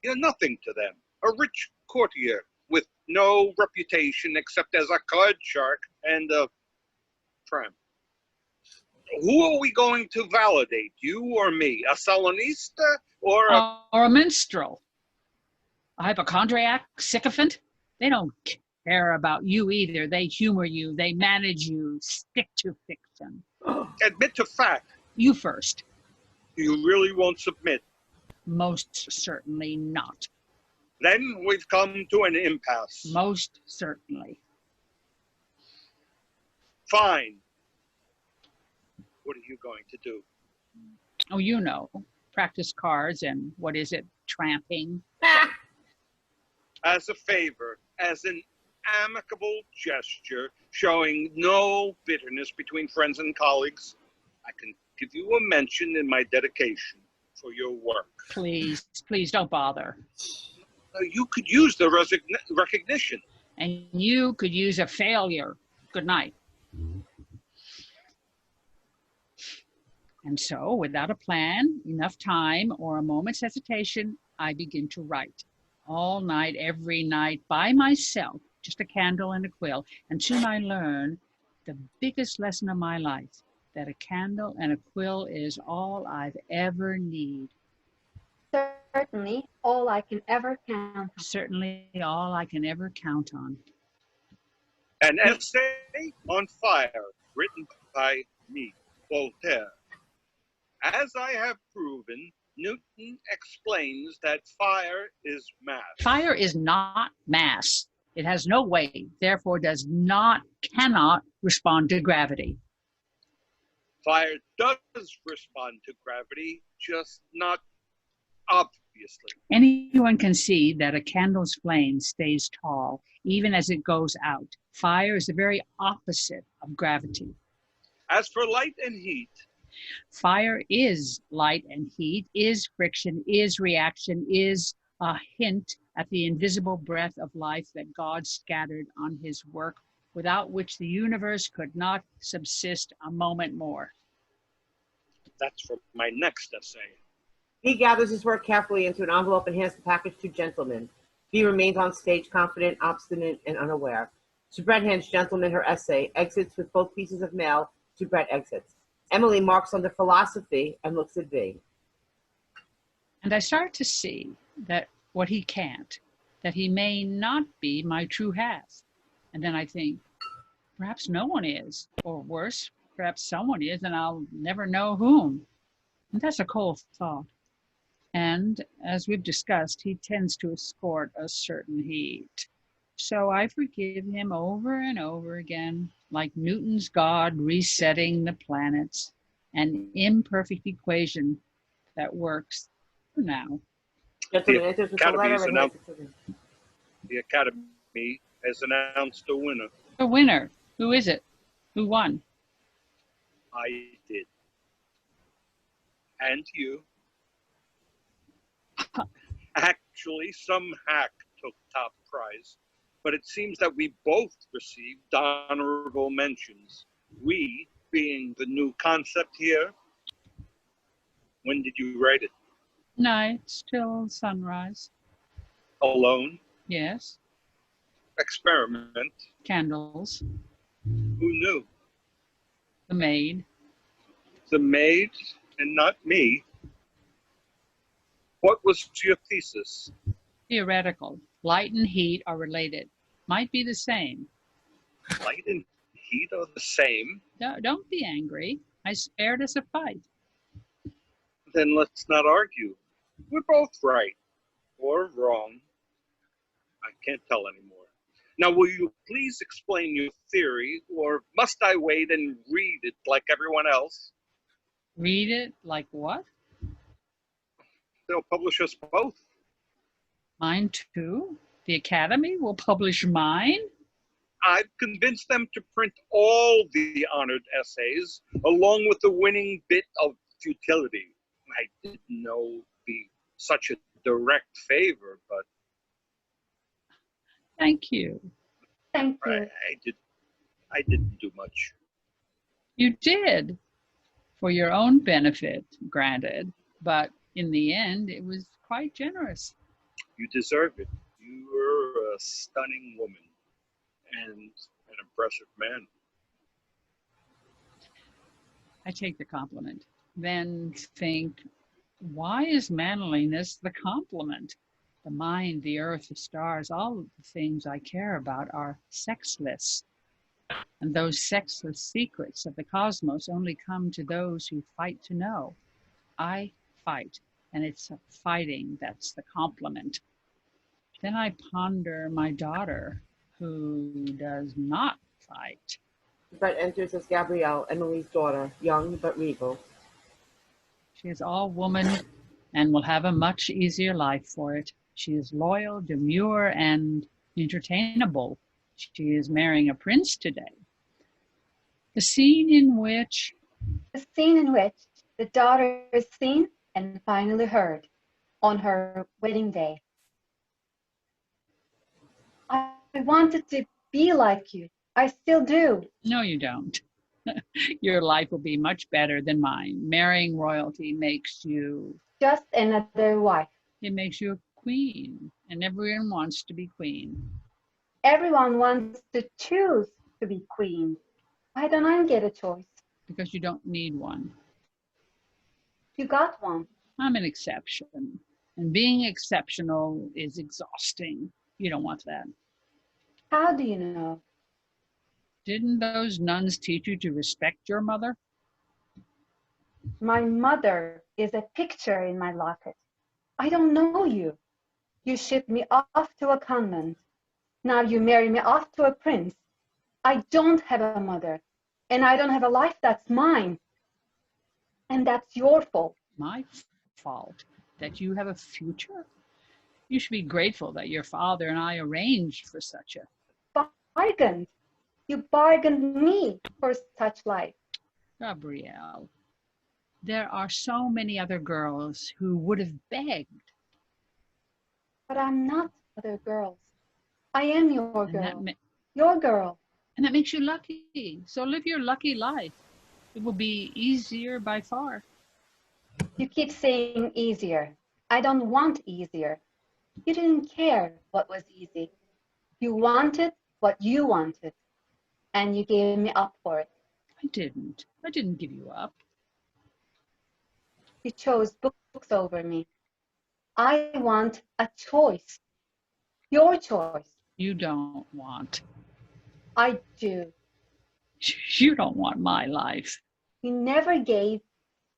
You're nothing to them. A rich courtier with no reputation except as a card shark and a tramp. Who are we going to validate, you or me? A Salonista or a minstrel? A hypochondriac? Sycophant? They don't care about you either. They humor you. They manage you. Stick to fiction. Admit to fact. You first. You really won't submit? Most certainly not. Then we've come to an impasse. Most certainly. Fine. What are you going to do? Oh, you know, practice cards and what is it, tramping? As a favor, as an amicable gesture, showing no bitterness between friends and colleagues, I can give you a mention in my dedication for your work. Please, please don't bother. You could use the recognition. And you could use a failure. Good night. And so, without a plan, enough time, or a moment's hesitation, I begin to write. All night, every night, by myself, just a candle and a quill. And soon I learn the biggest lesson of my life, that a candle and a quill is all I've ever need. Certainly all I can ever count on. Certainly all I can ever count on. An essay on fire, written by me, Voltaire. As I have proven, Newton explains that fire is mass. Fire is not mass. It has no weight, therefore cannot respond to gravity. Fire does respond to gravity, just not obviously. Anyone can see that a candle's flame stays tall even as it goes out. Fire is the very opposite of gravity. As for light and heat, Fire is light and heat, is friction, is reaction, is a hint at the invisible breath of life that God scattered on his work, without which the universe could not subsist a moment more. that's for my next essay. He gathers his work carefully into an envelope and hands the package to Gentleman. Bee remains on stage, confident, obstinate, and unaware. Soubrette hands Gentleman her essay, exits with both pieces of mail. Soubrette exits. Emilie marks under philosophy and looks at Bee. And I start to see that what he can't, that he may not be my true half. And then I think, perhaps no one is, or worse, perhaps someone is, and I'll never know whom. And that's a cold thought. And as we've discussed, he tends to escort a certain heat. So I forgive him over and over again, like Newton's God resetting the planets, an imperfect equation that works for now. Gentleman enters with a letter and hands it to him. The Academy has announced a winner. The winner, who is it? Who won? I did. And you. Actually, some hack took top prize, but it seems that we both received honorable mentions. We being the new concept here. When did you write it? Night, still sunrise. Alone? Yes. Experiment? Candles. Who knew? The maid. The maid and not me. What was your thesis? Theoretical. Light and heat are related. Might be the same. Light and heat are the same? No, don't be angry. I spared us a fight. Then let's not argue. We're both right. Or wrong. I can't tell anymore. Now, will you please explain your theory, or must I wait and read it like everyone else? Read it like what? They'll publish us both. Mine too? The Academy will publish mine? I've convinced them to print all the honored essays, along with the winning bit of futility. I didn't know it'd be such a direct favor, but Thank you. Thank you. I didn't do much. You did. For your own benefit, granted. But in the end, it was quite generous. You deserve it. You were a stunning woman and an impressive man. I take the compliment. Then think, why is manliness the compliment? The mind, the earth, the stars, all of the things I care about are sexless. And those sexless secrets of the cosmos only come to those who fight to know. I fight, and it's fighting that's the compliment. Then I ponder my daughter, who does not fight. Soubrette enters as Gabrielle, Emilie's daughter, young but regal. She is all woman and will have a much easier life for it. She is loyal, demure, and entertainable. She is marrying a prince today. The scene in which The daughter is seen and finally heard on her wedding day. I wanted to be like you. I still do. No, you don't. Your life will be much better than mine. Marrying royalty makes you, Just another wife. it makes you a queen, and everyone wants to be queen. Everyone wants to choose to be queen. Why don't I get a choice? Because you don't need one. You got one. I'm an exception, and being exceptional is exhausting. You don't want that. How do you know? Didn't those nuns teach you to respect your mother? My mother is a picture in my locket. I don't know you. You shipped me off to a convent. Now you marry me off to a prince. I don't have a mother, and I don't have a life that's mine. And that's your fault. My fault. that you have a future? You should be grateful that your father and I arranged for such a Bargained. You bargained me for such life. Gabrielle. There are so many other girls who would have begged. But I'm not other girls. I am your And girl. Your girl. and that makes you lucky. So live your lucky life. It will be easier by far. You keep saying easier. I don't want easier. You didn't care what was easy. You wanted what you wanted, and you gave me up for it. I didn't. I didn't give you up. You chose books over me. I want a choice. Your choice. You don't want. I do. You don't want my life. You never gave,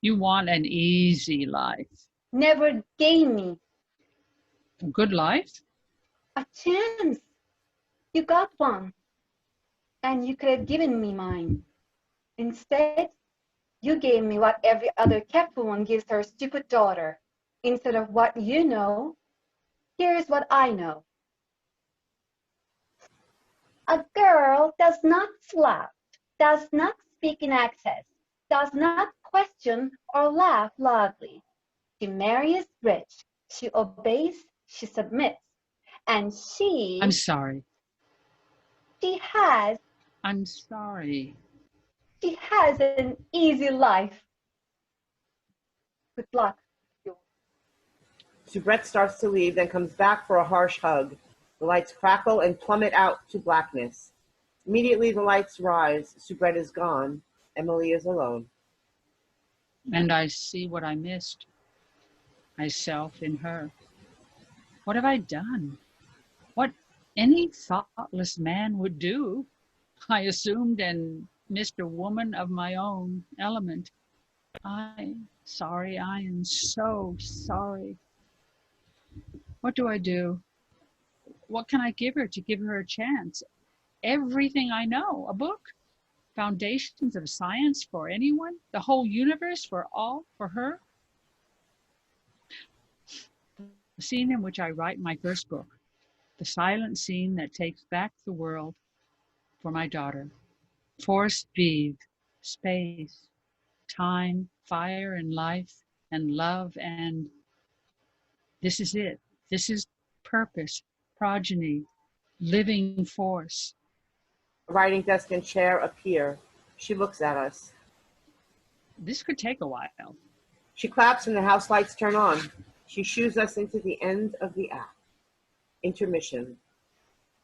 You want an easy life. never gave me A good life? a chance. You got one, and you could have given me mine. Instead, you gave me what every other kept woman gives her stupid daughter. Instead of what you know, here's what I know. A girl does not slap, does not speak in accents, does not question or laugh loudly. She marries rich, she obeys, she submits, and I'm sorry. she has I'm sorry. an easy life. Good luck. Soubrette starts to leave, then comes back for a harsh hug. The lights crackle and plummet out to blackness. Immediately the lights rise. Soubrette is gone. Emilie is alone. And I see what I missed. Myself in her. What have I done? What any thoughtless man would do. I assumed and missed a woman of my own element. I'm sorry. I am so sorry. What do I do? What can I give her to give her a chance? Everything I know, a book, foundations of science for anyone, the whole universe for all, for her. The scene in which I write my first book, the silent scene that takes back the world for my daughter. Force vive, space, time, fire and life and love, and this is it. This is purpose, progeny, living force. A writing desk and chair appear. She looks at us. This could take a while. She claps and the house lights turn on. She shoos us into the end of the act. Intermission.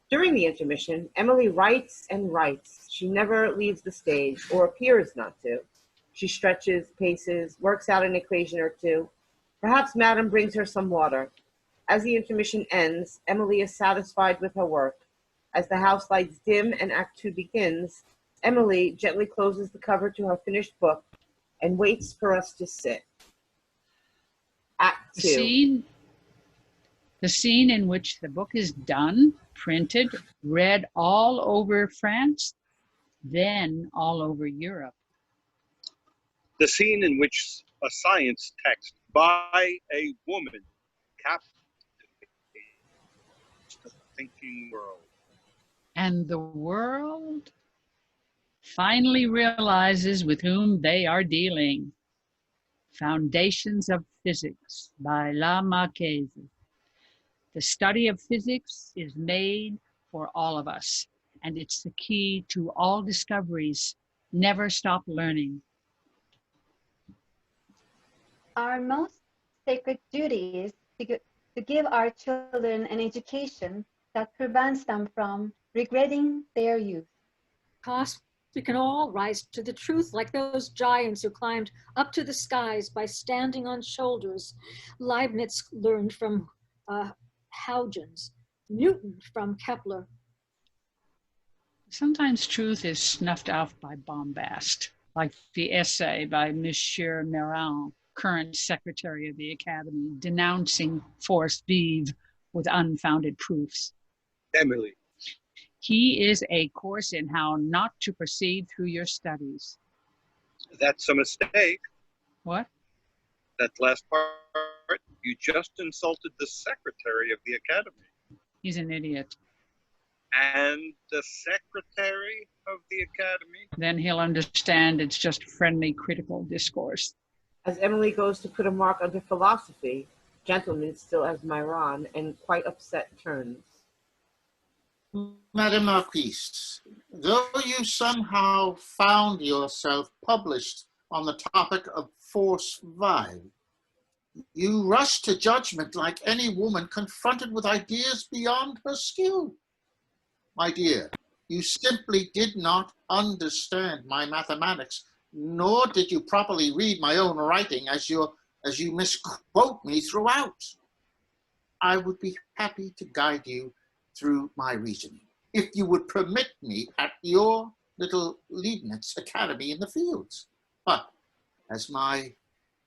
During the intermission, Emilie writes and writes. She never leaves the stage, or appears not to. She stretches, paces, works out an equation or two. Perhaps Madame brings her some water. As the intermission ends, Emilie is satisfied with her work. As the house lights dim and Act 2 begins, Emilie gently closes the cover to her finished book and waits for us to sit. Act 2. The scene in which the book is done, printed, read all over France, then all over Europe. The scene in which a science text by a woman captivates the thinking world. And the world finally realizes with whom they are dealing. Foundations of Physics by La Marquise. The study of physics is made for all of us, and it's the key to all discoveries. Never stop learning. Our most sacred duty is to give our children an education that prevents them from regretting their youth. Cost we can all rise to the truth like those giants who climbed up to the skies by standing on shoulders. Leibniz learned from Huygens, Newton from Kepler. Sometimes truth is snuffed out by bombast, like the essay by Monsieur Merin, current Secretary of the Academy, denouncing force vive with unfounded proofs. Emilie. He is a course in how not to proceed through your studies. That's a mistake. What? That last part, You just insulted the secretary of the academy. He's an idiot. And the secretary of the academy? Then he'll understand it's just friendly critical discourse. As Emilie goes to put a mark under philosophy, gentleman still as Myron, and quite upset turns. Madame Marquise, though you somehow found yourself published on the topic of force vive, you rushed to judgment like any woman confronted with ideas beyond her skill. My dear, you simply did not understand my mathematics, nor did you properly read my own writing as you misquote me throughout. I would be happy to guide you through my reasoning, if you would permit me at your little Leibniz Academy in the fields. But as my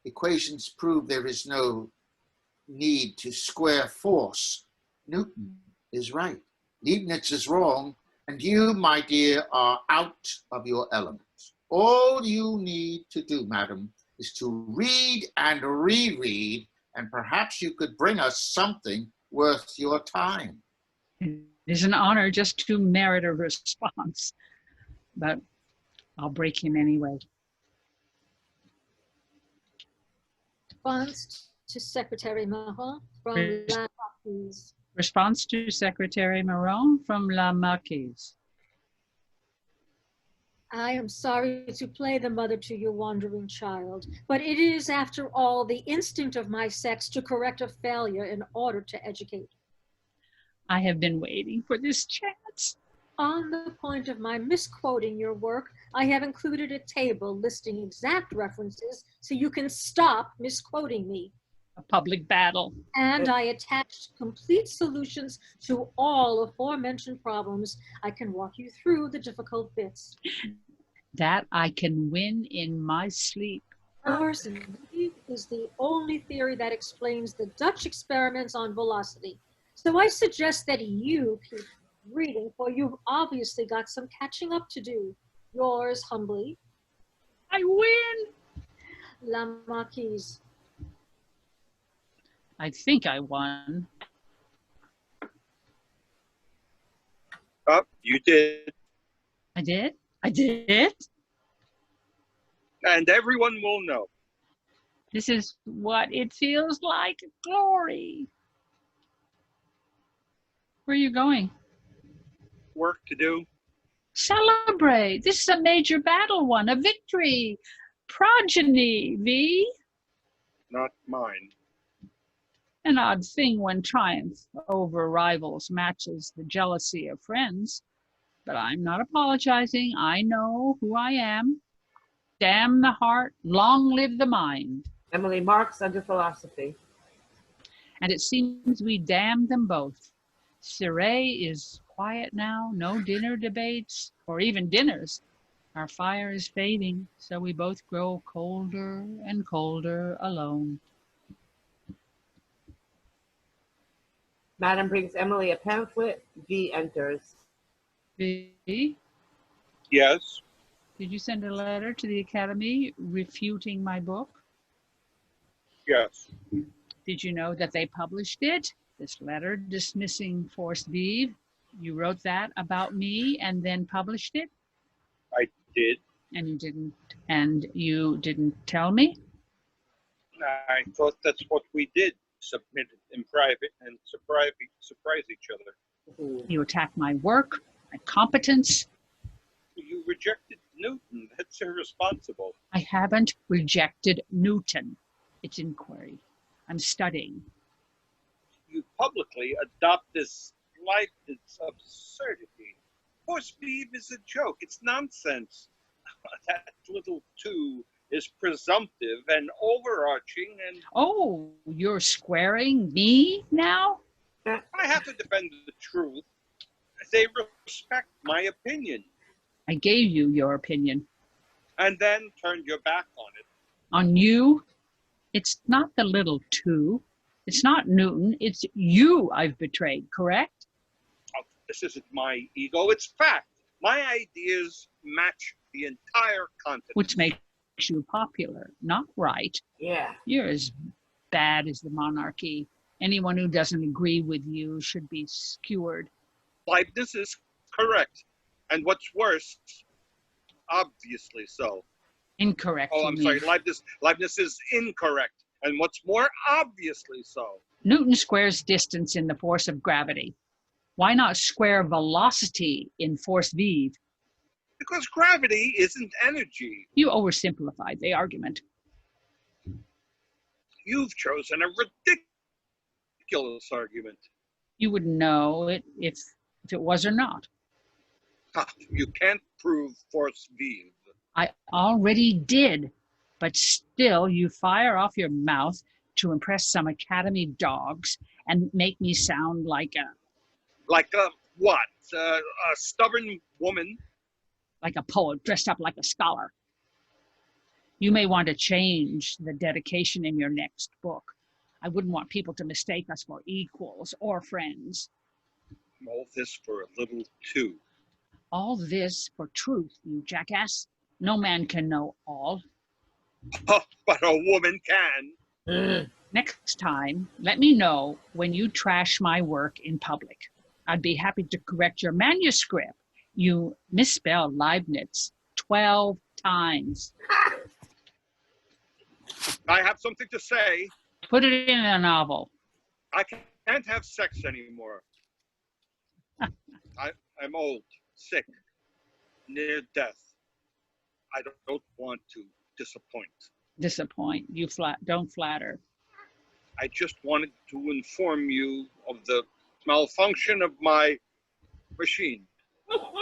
equations prove there is no need to square force, Newton is right, Leibniz is wrong, and you, my dear, are out of your element. All you need to do, madam, is to read and reread, and perhaps you could bring us something worth your time. It is an honor just to merit a response, but I'll break him anyway. Response to Secretary Marron from La Marquise. Response to Secretary Marron from La Marquise. I am sorry to play the mother to your wandering child, but it is, after all, the instinct of my sex to correct a failure in order to educate. I have been waiting for this chance. On the point of my misquoting your work, I have included a table listing exact references so you can stop misquoting me. A public battle. And I attached complete solutions to all aforementioned problems. I can walk you through the difficult bits. That I can win in my sleep. Yours, indeed, is the only theory that explains the Dutch experiments on velocity. So I suggest that you keep reading, for you've obviously got some catching up to do. Yours humbly, I win! La Marquise. I think I won. Oh, you did. I did? I did? And everyone will know. This is what it feels like. Glory. Where are you going? Work to do. Celebrate. This is a major battle won, a victory. Progeny, V. Not mine. An odd thing when triumph over rivals matches the jealousy of friends. But I'm not apologizing. I know who I am. Damn the heart, long live the mind. Emilie marks under philosophy. And it seems we damned them both. Ciré is quiet now, no dinner debates, or even dinners. Our fire is fading, so we both grow colder and colder alone. Madam brings Emilie a pamphlet. V enters. V, Yes. did you send a letter to the Academy refuting my book? Yes. Did you know that they published it? This letter dismissing force vive. You wrote that about me and then published it? I did. And you didn't tell me? I thought that's what we did. Submit it in private and surprise each other. You attacked my work, my competence. You rejected Newton. That's irresponsible. I haven't rejected Newton. It's inquiry. I'm studying. You publicly adopt this Leibniz absurdity. Force vive is a joke. It's nonsense. That little two is presumptive and overarching, and Oh, you're squaring me now? I have to defend the truth. They respect my opinion, I gave you your opinion. and then turned your back on it. On you, it's not the little two. It's not Newton. It's you I've betrayed, correct? Oh, this isn't my ego, it's fact. My ideas match the entire continent. Which makes you popular, not right. Yeah. You're as bad is the monarchy. Anyone who doesn't agree with you should be skewered. Leibniz is correct. And what's worse, obviously so. Incorrect, Oh, you I'm mean. sorry, Leibniz is incorrect. And what's more, obviously so. Newton squares distance in the force of gravity. Why not square velocity in force v? Because gravity isn't energy. You oversimplified the argument. You've chosen a ridiculous argument. You would know it if it was or not. You can't prove force v. I already did, but still you fire off your mouth to impress some academy dogs and make me sound like a what? A stubborn woman? like a poet dressed up like a scholar. You may want to change the dedication in your next book. I wouldn't want people to mistake us for equals or friends. All this for a little too. All this for truth, you jackass. No man can know all. Oh, but a woman can. Next time, let me know when you trash my work in public. I'd be happy to correct your manuscript. You misspelled Leibniz 12 times. I have something to say. Put it in a novel. I can't have sex anymore. I'm old, sick, near death. I don't want to disappoint. Disappoint. You don't flatter. I just wanted to inform you of the malfunction of my machine.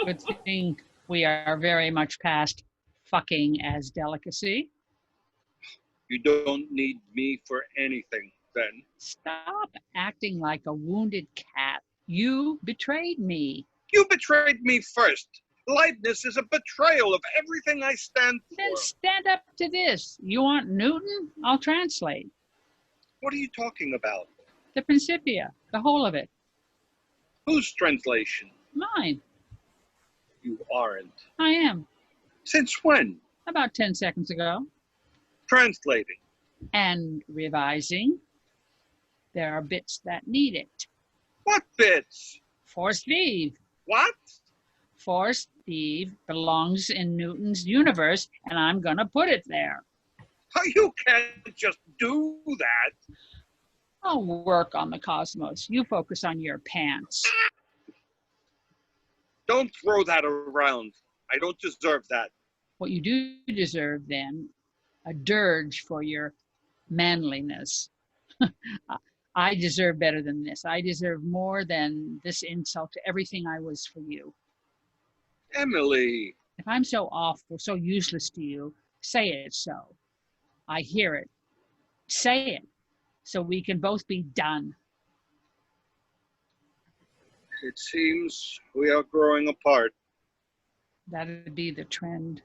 Good thing we are very much past fucking as delicacy. You don't need me for anything, then. Stop acting like a wounded cat. You betrayed me. You betrayed me first. Leibniz is a betrayal of everything I stand for. Then stand up to this. You want Newton? I'll translate. What are you talking about? The Principia, the whole of it. Whose translation? Mine. You aren't. I am. Since when? About 10 seconds ago. Translating. And revising. There are bits that need it. What bits? Force vive. What? Force vive belongs in Newton's universe, and I'm going to put it there. You can't just do that. I'll work on the cosmos. You focus on your pants. Don't throw that around. I don't deserve that. What you do deserve, then, a dirge for your manliness. I deserve better than this. I deserve more than this insult to everything I was for you. Emilie. If I'm so awful, so useless to you, say it so. I hear it. Say it, so we can both be done. It seems we are growing apart. That'd be the trend.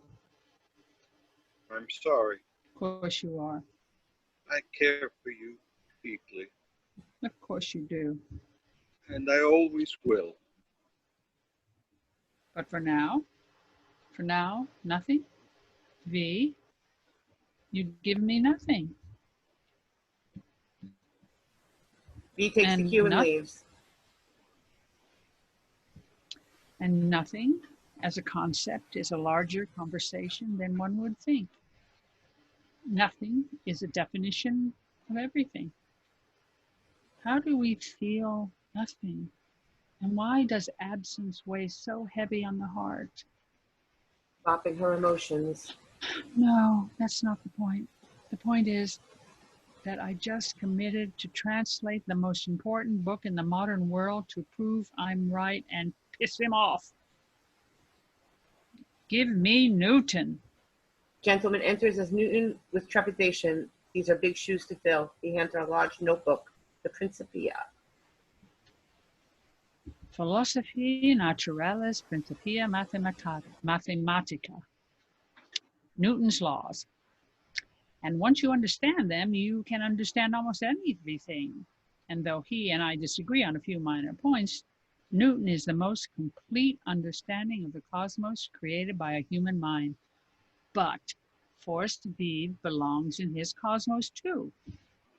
I'm sorry. Of course you are. I care for you deeply. Of course you do. And I always will. But for now, nothing. V, you give me nothing. V takes the cue and leaves. And nothing as a concept is a larger conversation than one would think. Nothing is a definition of everything. How do we feel nothing? And why does absence weigh so heavy on the heart? Stopping her emotions. No, that's not the point. The point is that I just committed to translate the most important book in the modern world to prove I'm right and piss him off. Give me Newton. Gentleman enters as Newton with trepidation. These are big shoes to fill. He hands her a large notebook, the Principia. Philosophiae Naturalis Principia Mathematica. Newton's laws. And once you understand them, you can understand almost anything. And though he and I disagree on a few minor points, Newton is the most complete understanding of the cosmos created by a human mind. But force vive belongs in his cosmos too.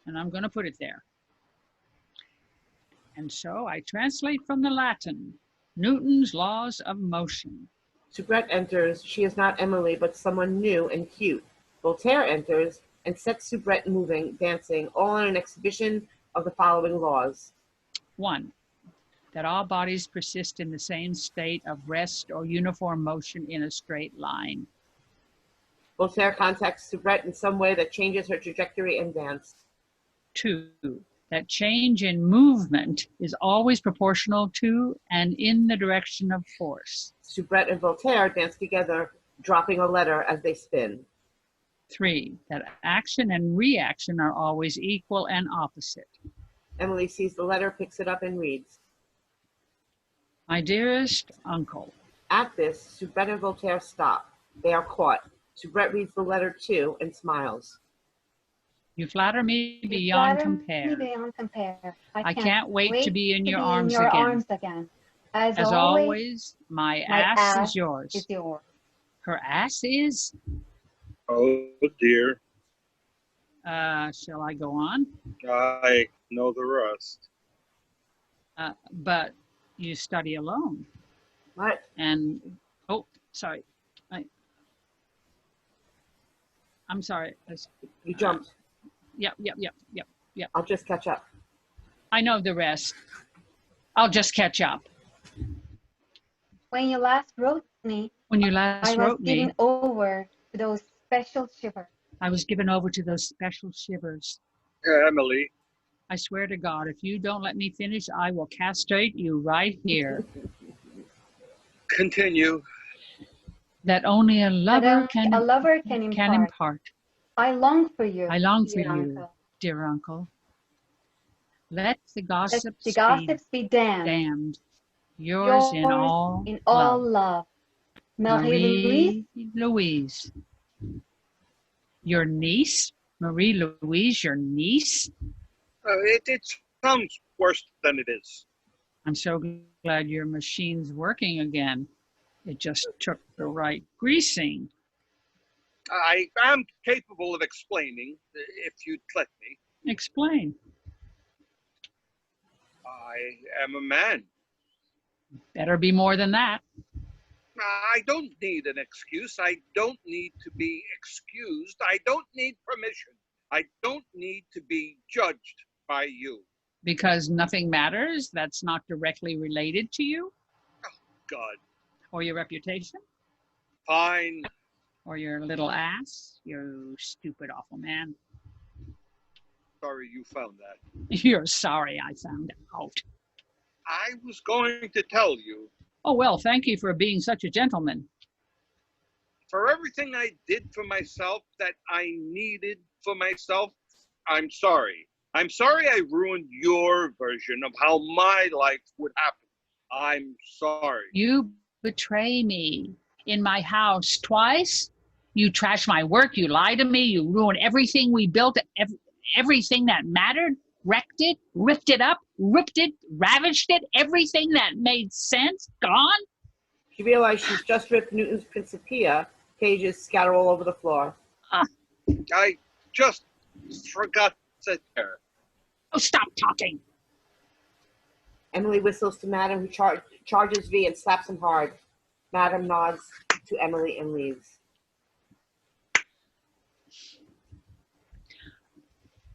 and I'm going to put it there. And so I translate from the Latin, Newton's laws of motion. Soubrette enters. She is not Emilie, but someone new and cute. Voltaire enters and sets Soubrette moving, dancing, all in an exhibition of the following laws. 1. That all bodies persist in the same state of rest or uniform motion in a straight line. Voltaire contacts Soubrette in some way that changes her trajectory and dance. 2. That change in movement is always proportional to and in the direction of force. Soubrette and Voltaire dance together, dropping a letter as they spin. 3. That action and reaction are always equal and opposite. Emilie sees the letter, picks it up, and reads. My dearest uncle. At this, Soubrette and Voltaire stop. They are caught. Soubrette reads the letter too and smiles. You flatter me You beyond flatter compare. me beyond compare. I can't wait to be in your arms in your again. arms again. As As always, my ass is yours. Is yours. Her ass is? Oh dear, Shall I go on? I know the rest. But you study alone. What? And, oh, sorry. I'm sorry. You jumped. Yep. I'll just catch up. I know the rest. I'll just catch up. When you last wrote me, When you last I was wrote me, given over to those special shivers. I was given over to those special shivers. Emilie, I swear to God, if you don't let me finish, I will castrate you right here. continue. That only a lover can impart. I long for you. I long for dear you, uncle. dear uncle. Let the Let gossips, the gossips be damned. damned. Yours in all love. Marie-Louise, Louise. Your niece? Marie-Louise, your niece? It sounds worse than it is. I'm so glad your machine's working again. It just took the right greasing. I am capable of explaining, if you'd let me. Explain. I am a man. Better be more than that. I don't need an excuse. I don't need to be excused. I don't need permission. I don't need to be judged by you. Because nothing matters that's not directly related to you? God. Or your reputation? Fine. Or your little ass? You stupid, awful man. Sorry you found that. You're sorry I found out. I was going to tell you. Oh, well, thank you for being such a gentleman. For everything I did for myself that I needed for myself, I'm sorry. I'm sorry I ruined your version of how my life would happen. I'm sorry. You betray me in my house twice. You trash my work. You lie to me. You ruin everything we built, everything that mattered, wrecked it, ripped it up, ripped it, ravaged it, everything that made sense, gone. She realized she's just ripped Newton's Principia. Pages scatter all over the floor. I just forgot to there. Oh, stop talking. Emilie whistles to Madame, who charges V and slaps him hard. Madame nods to Emilie and leaves.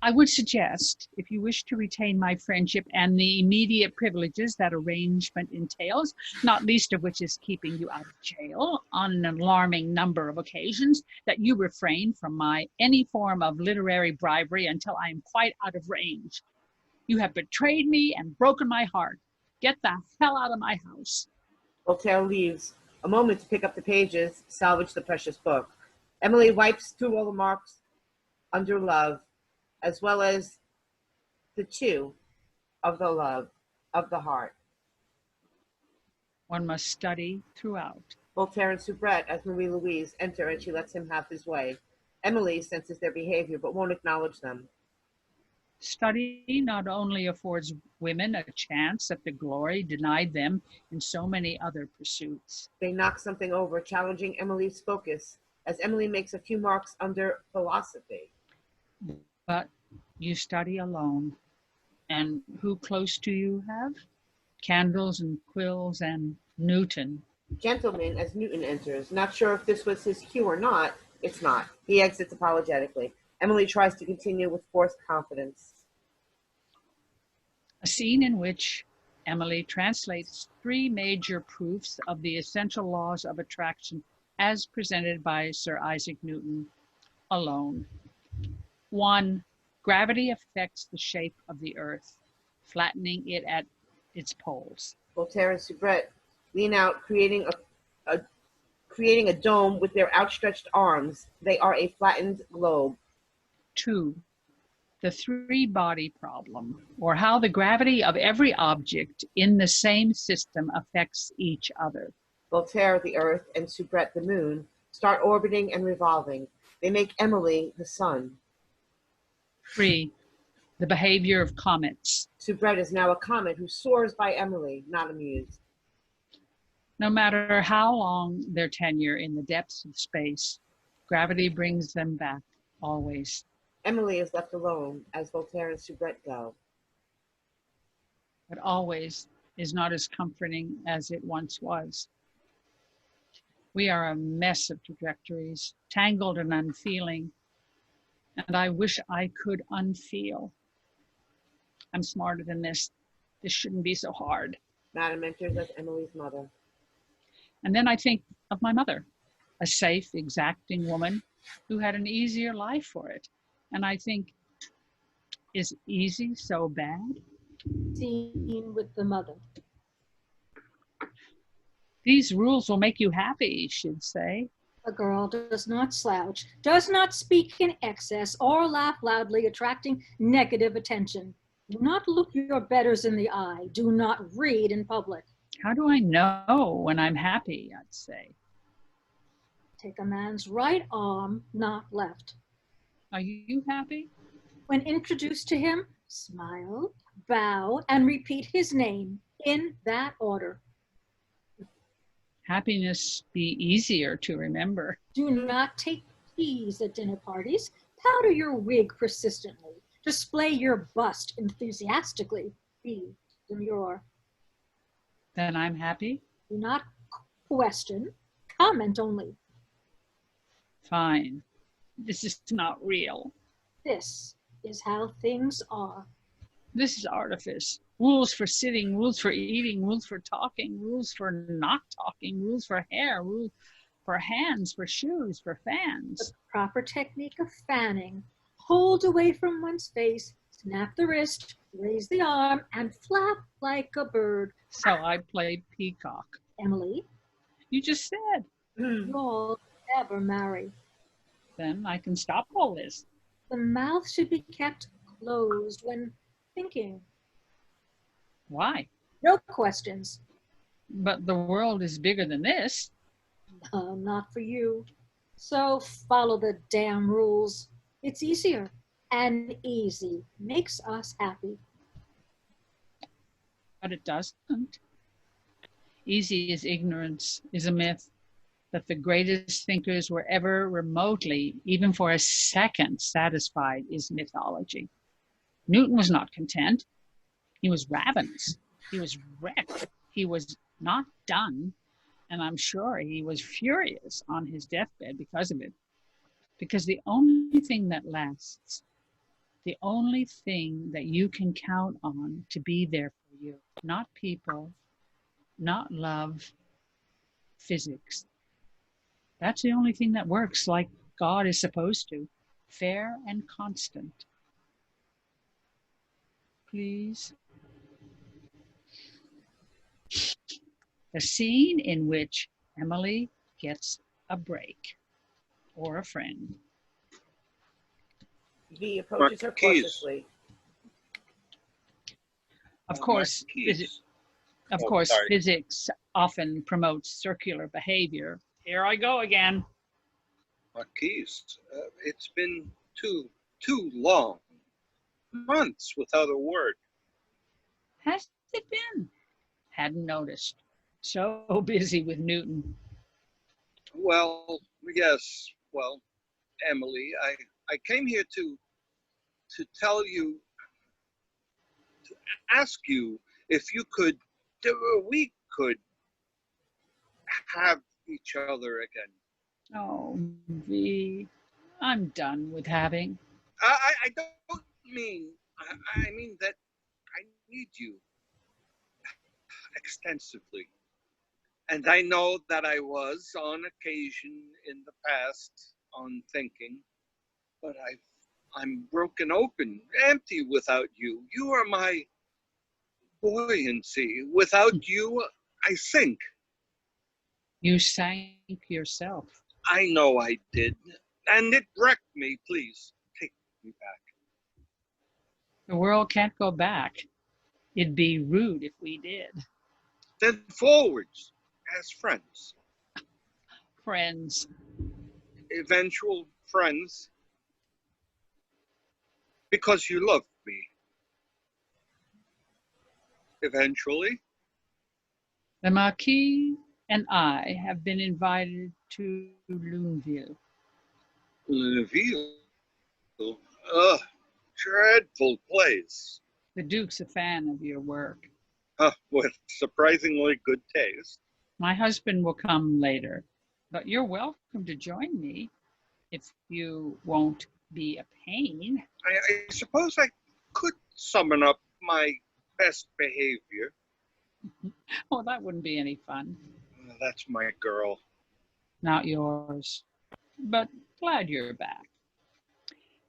I would suggest, if you wish to retain my friendship and the immediate privileges that arrangement entails, not least of which is keeping you out of jail on an alarming number of occasions, that you refrain from any form of literary bribery until I am quite out of range. You have betrayed me and broken my heart. Get the hell out of my house. Voltaire leaves. A moment to pick up the pages, salvage the precious book. Emilie wipes through all the marks under love, as well as the two of the love of the heart. One must study throughout. Voltaire and Soubrette, as Marie-Louise, enter and she lets him have his way. Emilie senses their behavior but won't acknowledge them. Study not only affords women a chance at the glory denied them in so many other pursuits. They knock something over, challenging Emilie's focus, as Emilie makes a few marks under philosophy. But You study alone. And who close to you have? Candles and quills and Newton. Gentleman as Newton enters. Not sure if this was his cue or not. It's not. He exits apologetically. Emilie tries to continue with forced confidence. A scene in which Emilie translates three major proofs of the essential laws of attraction as presented by Sir Isaac Newton alone. 1. Gravity affects the shape of the earth, flattening it at its poles. Voltaire and Soubrette lean out, creating a dome with their outstretched arms. They are a flattened globe. 2. The three-body problem, or how the gravity of every object in the same system affects each other. Voltaire, the earth, and Soubrette, the moon, start orbiting and revolving. They make Emilie the sun. 3. The behavior of comets. Soubrette is now a comet who soars by Emilie, not amused. No matter how long their tenure in the depths of space, gravity brings them back, always. Emilie is left alone as Voltaire and Soubrette go. But always is not as comforting as it once was. We are a mess of trajectories, tangled and unfeeling, and I wish I could unfeel. I'm smarter than this. This shouldn't be so hard. Madame enters as Emilie's mother. And then I think of my mother, a safe, exacting woman who had an easier life for it. And I think, is easy so bad? Scene with the mother. These rules will make you happy, she'd say. A girl does not slouch, does not speak in excess, or laugh loudly, attracting negative attention. Do not look your betters in the eye. Do not read in public. How do I know when I'm happy, I'd say. Take a man's right arm, not left. Are you happy? When introduced to him, smile, bow, and repeat his name in that order. Happiness be easier to remember. Do not take teas at dinner parties. Powder your wig persistently. Display your bust enthusiastically. Be demure. Then I'm happy? Do not question, comment only. Fine. This is not real. This is how things are. This is artifice. Rules for sitting, rules for eating, rules for talking, rules for not talking, rules for hair, rules for hands, for shoes, for fans. The proper technique of fanning. Hold away from one's face, snap the wrist, raise the arm, and flap like a bird. So I played peacock. Emilie, You just said. you'll never marry. Then I can stop all this. The mouth should be kept closed when thinking. Why? No questions. But the world is bigger than this. Not for you. So follow the damn rules. It's easier, and easy makes us happy. But it doesn't. Easy as ignorance is a myth that the greatest thinkers were ever remotely, even for a second, satisfied is mythology. Newton was not content. He was ravenous. He was wrecked. He was not done. And I'm sure he was furious on his deathbed because of it. Because the only thing that lasts, the only thing that you can count on to be there for you, not people, not love, physics. That's the only thing that works like God is supposed to, fair and constant. Please. The scene in which Emilie gets a break or a friend. V approaches her Marquise. cautiously. Of course, Sorry. physics often promotes circular behavior. Here I go again. Marquise, it's been too long. Months without a word. Has it been? Hadn't noticed. So busy with Newton. Well, yes. Well, Emilie, I came here to to tell you, to ask you if you could, we could have each other again. Oh, V, I'm done with having. I don't mean, I mean that I need you extensively. And I know that I was, on occasion in the past, unthinking, but I'm broken open, empty without you. You are my buoyancy. Without you, I sink. You sank yourself. I know I did. And it wrecked me. Please, take me back. The world can't go back. It'd be rude if we did. Then forwards, as friends. Friends, Eventual friends. Because you love me. Eventually. the Marquis and I have been invited to Luneville. Louisville. Ugh, dreadful place. The Duke's a fan of your work. With surprisingly good taste. My husband will come later, but you're welcome to join me if you won't be a pain. I suppose I could summon up my best behavior. Oh, that wouldn't be any fun. That's my girl. Not yours. But glad you're back.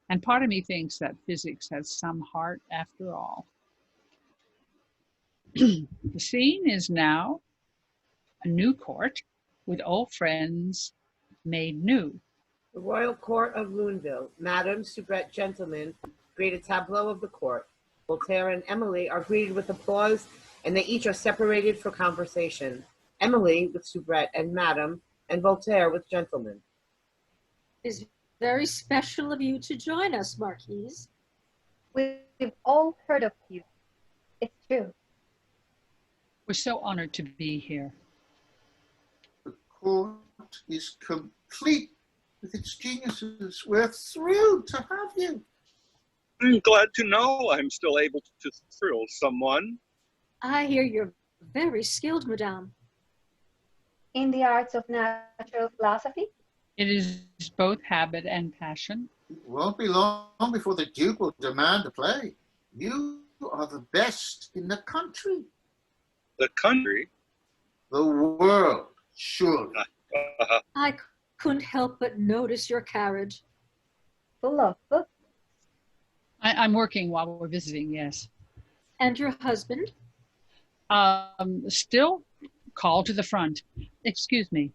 And part of me thinks that physics has some heart after all. The scene is now a new court with old friends made new. The royal court of Luneville. Madam, soubrette, gentlemen, create a tableau of the court. Voltaire and Emilie are greeted with applause, and they each are separated for conversation. Emilie with soubrette and Madam, and Voltaire with gentlemen. It's very special of you to join us, Marquise. We've all heard of you. It's true. We're so honored to be here. The court is complete with its geniuses. We're thrilled to have you. I'm glad to know I'm still able to thrill someone. I hear you're very skilled, Madame. In the arts of natural philosophy? It is both habit and passion. It won't be long before the Duke will demand a play. You are the best in the country. The country? The world, surely. I couldn't help but notice your carriage. Full of books. I'm working while we're visiting, yes. And your husband? Still call to the front. Excuse me.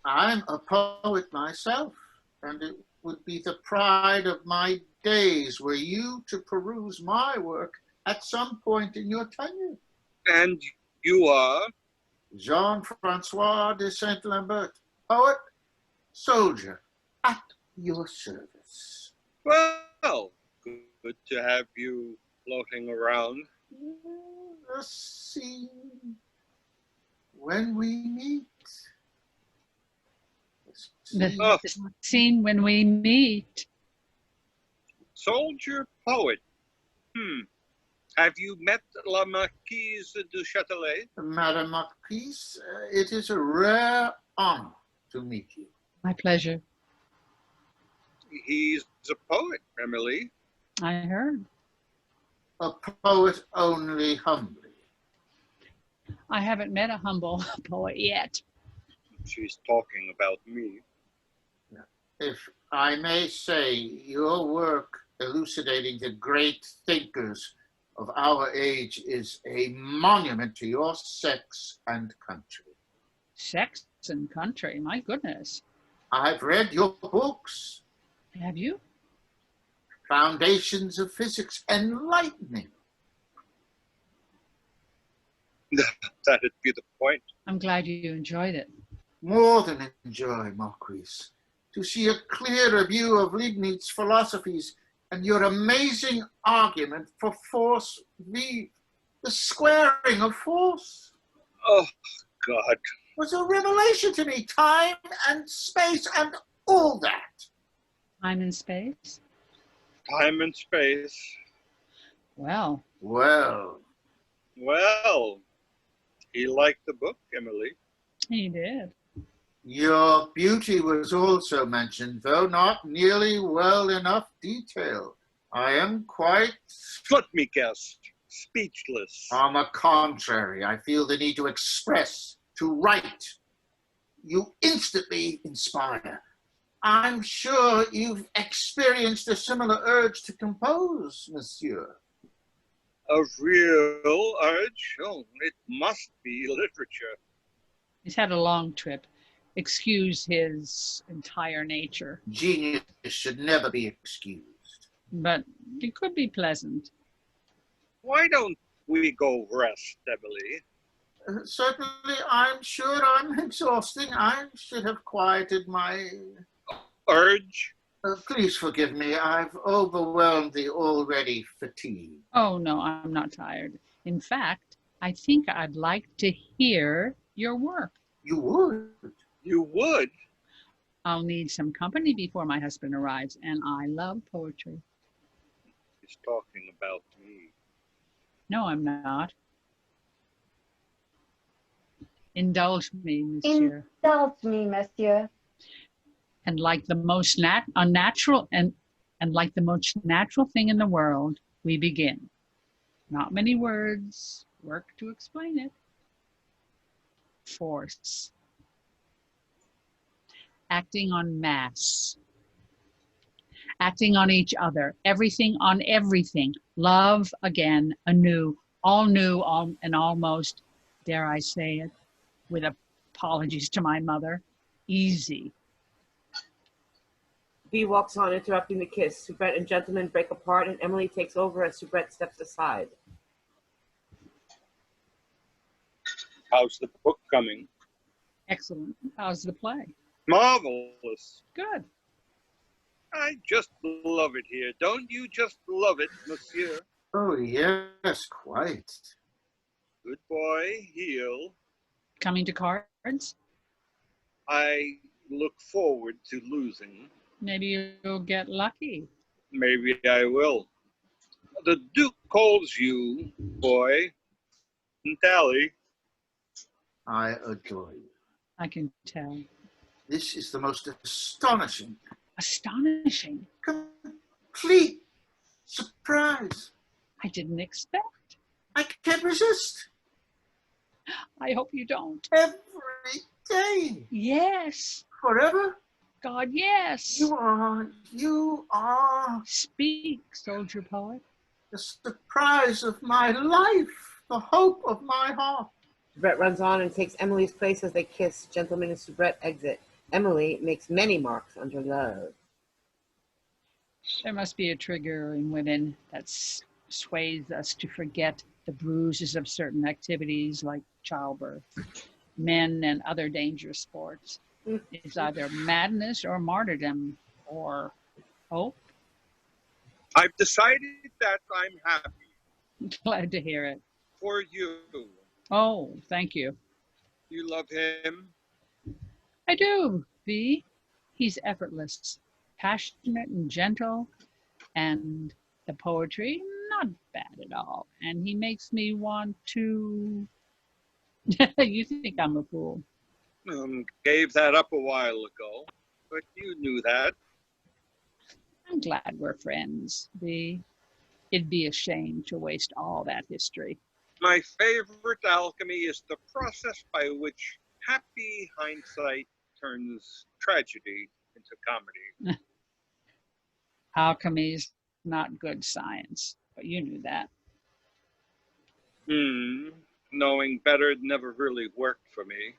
I'm a poet myself, and it would be the pride of my days were you to peruse my work at some point in your tenure. And you are? Jean-Francois de Saint-Lambert, poet, soldier, at your service. Well, good to have you floating around. A scene when we meet. The scene when we meet. Soldier poet. Have you met La Marquise du Châtelet? Madame Marquise, it is a rare honor to meet you. My pleasure. He's a poet, Emilie. I heard. A poet only humbly. I haven't met a humble poet yet. She's talking about me. If I may say, your work elucidating the great thinkers of our age is a monument to your sex and country. Sex and country, my goodness. I've read your books. Have you? Foundations of Physics, enlightening. That'd be the point. I'm glad you enjoyed it. More than enjoy, Marquise, to see a clearer view of Leibniz's philosophies and your amazing argument for force v. the squaring of force. Oh, God. Was a revelation to me, time and space and all that. Time and space? Time and space. Well, Well, Well, he liked the book, Emily. he did. your beauty was also mentioned, though not nearly well enough detailed. I am quite, Let me guess. Speechless. on the contrary, I feel the need to express, to write. You instantly inspire. I'm sure you've experienced a similar urge to compose, monsieur. A real urge? Oh, it must be literature. He's had a long trip. Excuse his entire nature, Genius should never be excused. but it could be pleasant. Why don't we go rest, Emily? Certainly, I'm sure I'm exhausting. I should have quieted my... Urge? Please forgive me. I've overwhelmed the already fatigued. Oh, no, I'm not tired. In fact, I think I'd like to hear your work. You would? You would? I'll need some company before my husband arrives, and I love poetry. He's talking about me. No, I'm not. Indulge me, monsieur. Indulge me, monsieur. And like the most unnatural and like the most natural thing in the world, we begin. Not many words, work to explain it. Force. Acting on mass. Acting on each other. Everything on everything. Love again, anew, and almost, dare I say it, with apologies to my mother, easy. B walks on, interrupting the kiss. Soubrette and gentleman break apart, and Emilie takes over as Soubrette steps aside. How's the book coming? Excellent. How's the play? Marvelous. Good. I just love it here. Don't you just love it, monsieur? Oh, yes, quite. Good boy, heel. Coming to cards? I look forward to losing. Maybe you'll get lucky. Maybe I will. The Duke calls you, boy. Tally. I adore you. I can tell. This is the most astonishing, Astonishing. complete surprise. I didn't expect. I can't resist. I hope you don't. Every day. Yes. Forever. God, yes. You are Speak, soldier poet. the surprise of my life, the hope of my heart. Soubrette runs on and takes Emily's place as they kiss. Gentleman and Soubrette exit. Emilie makes many marks under love. There must be a trigger in women that sways us to forget the bruises of certain activities like childbirth, men and other dangerous sports. It's either madness or martyrdom or hope. I've decided that I'm happy Glad to hear it. for you. Oh, thank you. You love him? I do, V. He's effortless, passionate and gentle, and the poetry, not bad at all. And he makes me want to... You think I'm a fool. Gave that up a while ago, but you knew that. I'm glad we're friends, V. It'd be a shame to waste all that history. My favorite alchemy is the process by which happy hindsight turns tragedy into comedy. Alchemy's not good science, but you knew that. Knowing better never really worked for me.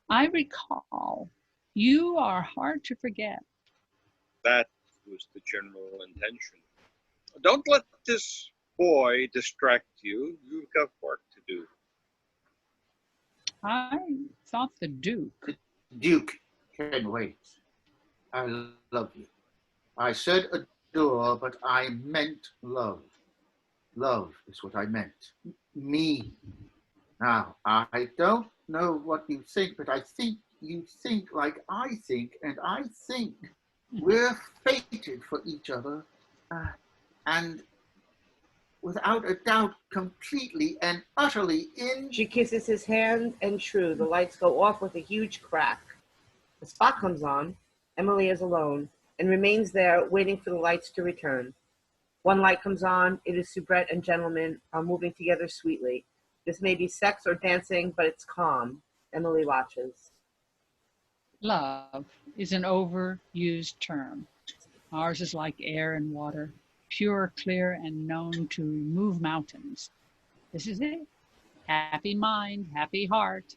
I recall you are hard to forget. That was the general intention. Don't let this boy distract you. You've got work to do. I thought the Duke. Duke can wait. I love you. I said adore, but I meant love. Love is what I meant. Me. Now, I don't know what you think, but I think you think like I think, and I think We're fated for each other, and without a doubt, completely and utterly in. She kisses his hand, and true, the lights go off with a huge crack. The spot comes on. Emilie is alone and remains there waiting for the lights to return. One light comes on. It is soubrette and gentleman are moving together sweetly. This may be sex or dancing, but it's calm. Emilie watches. Love is an overused term. Ours is like air and water, pure, clear, and known to move mountains. This is it. Happy mind, happy heart.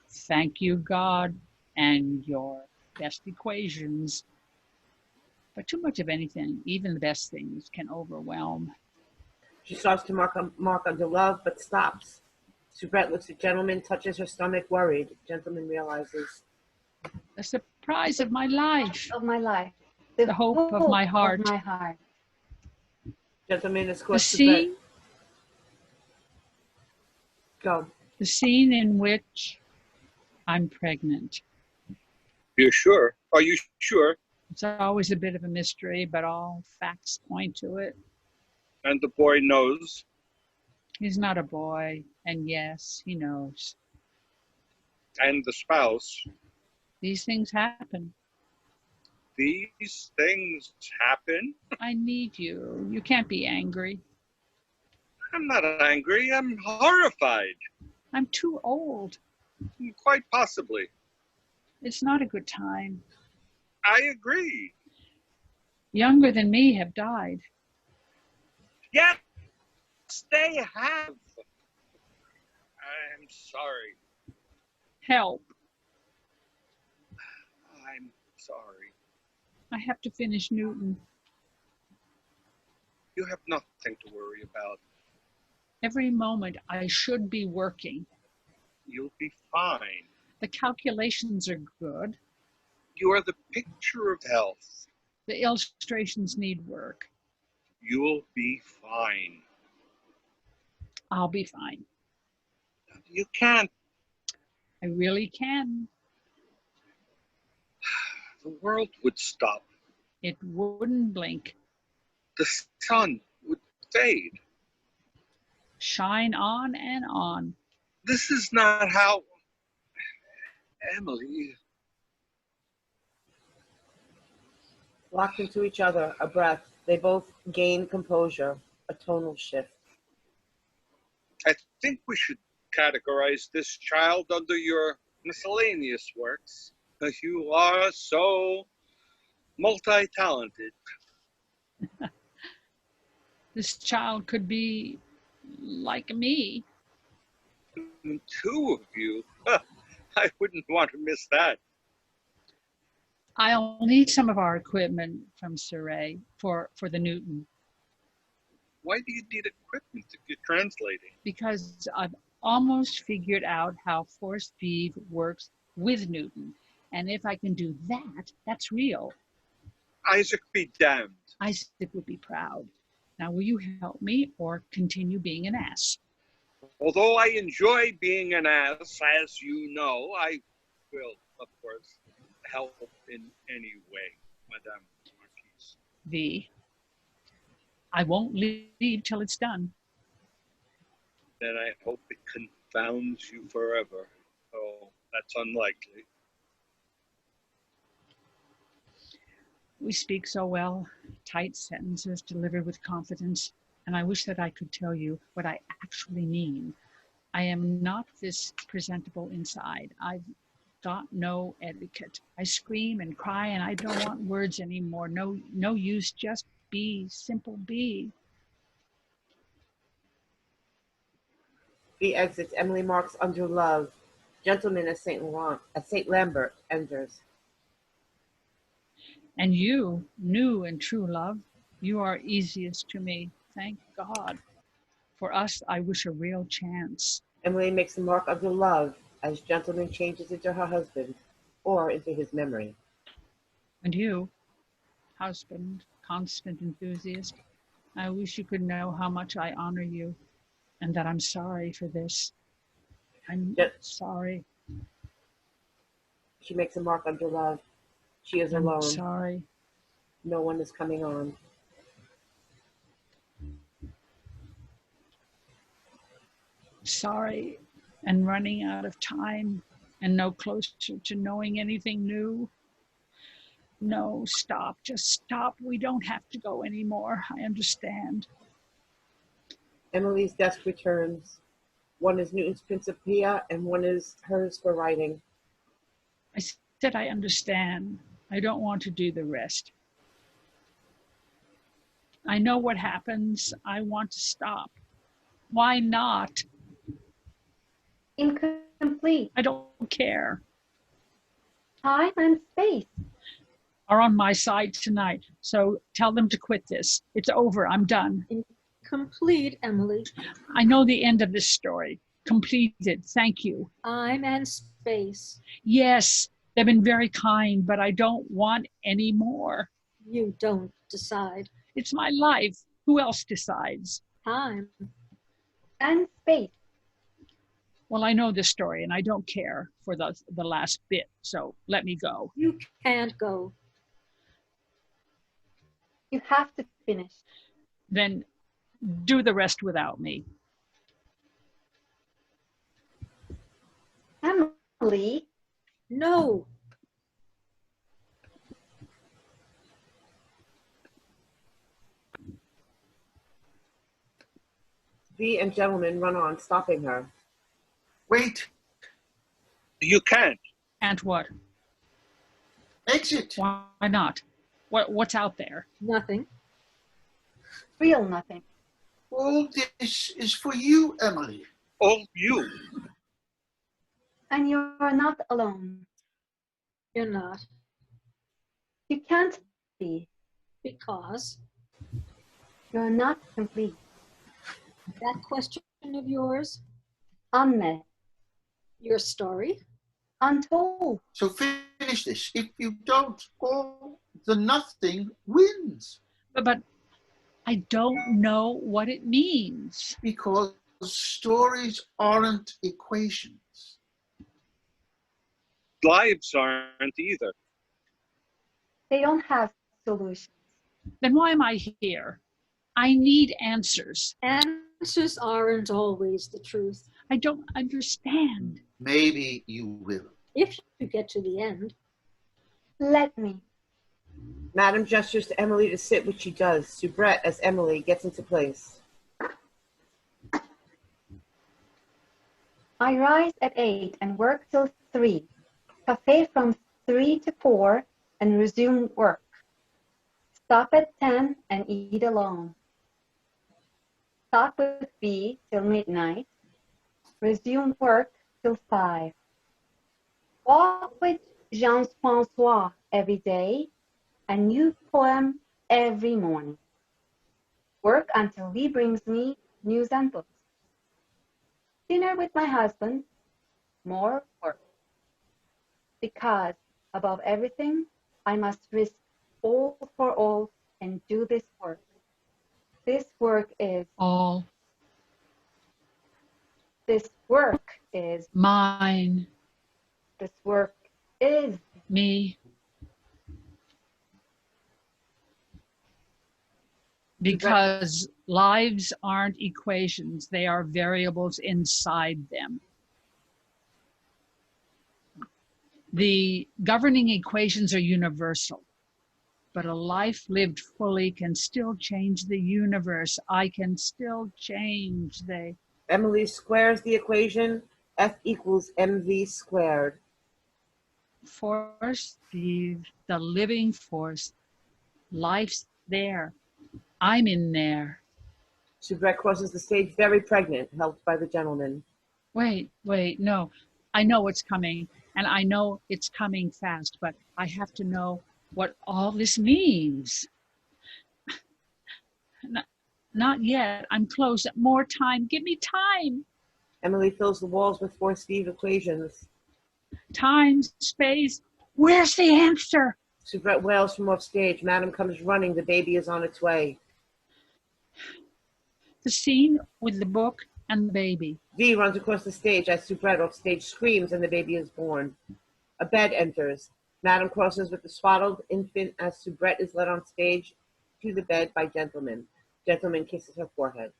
Thank you, God, and your best equations. But too much of anything, even the best things, can overwhelm. She starts to mark under love, but stops. Soubrette looks at gentleman, touches her stomach, worried. Gentleman realizes. The surprise of my life, Of my life. the hope of my heart. Of my heart. Gentleman The escorts Soubrette. scene, Go. the scene in which I'm pregnant. You're sure? Are you sure? It's always a bit of a mystery, but all facts point to it. And the boy knows. He's not a boy, and yes, he knows. And the spouse. These things happen. These things happen. I need you. You can't be angry. I'm not angry. I'm horrified. I'm too old. Quite possibly. It's not a good time. I agree. Younger than me have died. Yes, they have. I'm sorry. Help. I'm sorry. I have to finish Newton. You have nothing to worry about. Every moment I should be working. You'll be fine. The calculations are good. You are the picture of health. The illustrations need work. You'll be fine. I'll be fine. You can't. I really can. The world would stop. It wouldn't blink. The sun would fade. Shine on and on. This is not how... Emilie... Locked into each other, a breath. They both gain composure, a tonal shift. I think we should categorize this child under your miscellaneous works. You are so multi-talented. This child could be like me. Two of you. I wouldn't want to miss that. I'll need some of our equipment from Surrey for the Newton, Why do you need equipment if you're translating? because I've almost figured out how force vive works with Newton. And if I can do that, that's real. Isaac be damned. Isaac would be proud. Now, will you help me or continue being an ass? Although I enjoy being an ass, as you know, I will, of course, help in any way, Madame Marquise. V. I won't leave till it's done. Then I hope it confounds you forever. Oh, that's unlikely. We speak so well, tight sentences delivered with confidence, and I wish that I could tell you what I actually mean. I am not this presentable inside. I've got no etiquette. I scream and cry, and I don't want words anymore. No use, just be, simple be. He exits. Emilie marks under love. Gentleman at St. Lambert enters. And you, new and true love, you are easiest to me. Thank God. For us, I wish a real chance. Emilie makes a mark under love as gentleman changes into her husband or into his memory. And you, husband, constant enthusiast, I wish you could know how much I honor you and that I'm sorry for this. I'm sorry. She makes a mark under love. She is alone. I'm sorry. No one is coming on. Sorry, and running out of time and no closer to knowing anything new. No, stop, just stop. We don't have to go anymore. I understand. Emilie's desk returns. One is Newton's Principia and one is hers for writing. I said I understand. I don't want to do the rest. I know what happens. I want to stop. Why not? Incomplete. I don't care. Time and space. Are on my side tonight. So tell them to quit this. It's over. I'm done. Incomplete, Emilie. I know the end of this story. Completed. Thank you. Time and space. Yes, they've been very kind, but I don't want any more. You don't decide. It's my life. Who else decides? Time And space. Well, I know this story and I don't care for the last bit. So let me go. You can't go. You have to finish. Then do the rest without me. Emilie, No. V and gentleman run on, stopping her. Wait, You can't. And what? exit. Why not? What's out there? Nothing. real nothing. All this is for you, Emilie. All you. And you're not alone. You're not. You can't be. Because You're not complete. that question of yours, Unmet. your story, Untold. So finish this. If you don't, all the nothing wins. But I don't know what it means. Because stories aren't equations. Lives aren't either. They don't have solutions. Then why am I here? I need answers. answers aren't always the truth. I don't understand. Maybe you will. If you get to the end, Let me. Madam gestures to Emilie to sit, which she does. Soubrette, as Emilie gets into place. I rise at 8 and work till 3. Cafe from 3 to 4 and resume work. Stop at 10 and eat alone. Talk with B till midnight. Resume work till 5. Walk with Jean-François every day. A new poem every morning. Work until he brings me news and books. Dinner with my husband. More work. Because above everything, I must risk all for all and do this work. This work is All This work is mine, This work is me. Because lives aren't equations, they are variables inside them. The governing equations are universal, but a life lived fully can still change the universe. I can still change Emilie squares the equation. F equals mv squared. force, the living force. Life's there. I'm in there. Soubrette crosses the stage very pregnant, helped by the gentleman. Wait, no. I know what's coming, and I know it's coming fast, but I have to know what all this means. Not yet. I'm close. More time. Give me time. Emilie fills the walls with four Steve equations. Time, space. Where's the answer? Soubrette wails from off stage. Madam comes running. The baby is on its way. The scene with the book and the baby. V runs across the stage as Soubrette off stage screams and the baby is born. A bed enters. Madame crosses with the swaddled infant as Soubrette is led on stage to the bed by gentleman. Gentleman kisses her forehead.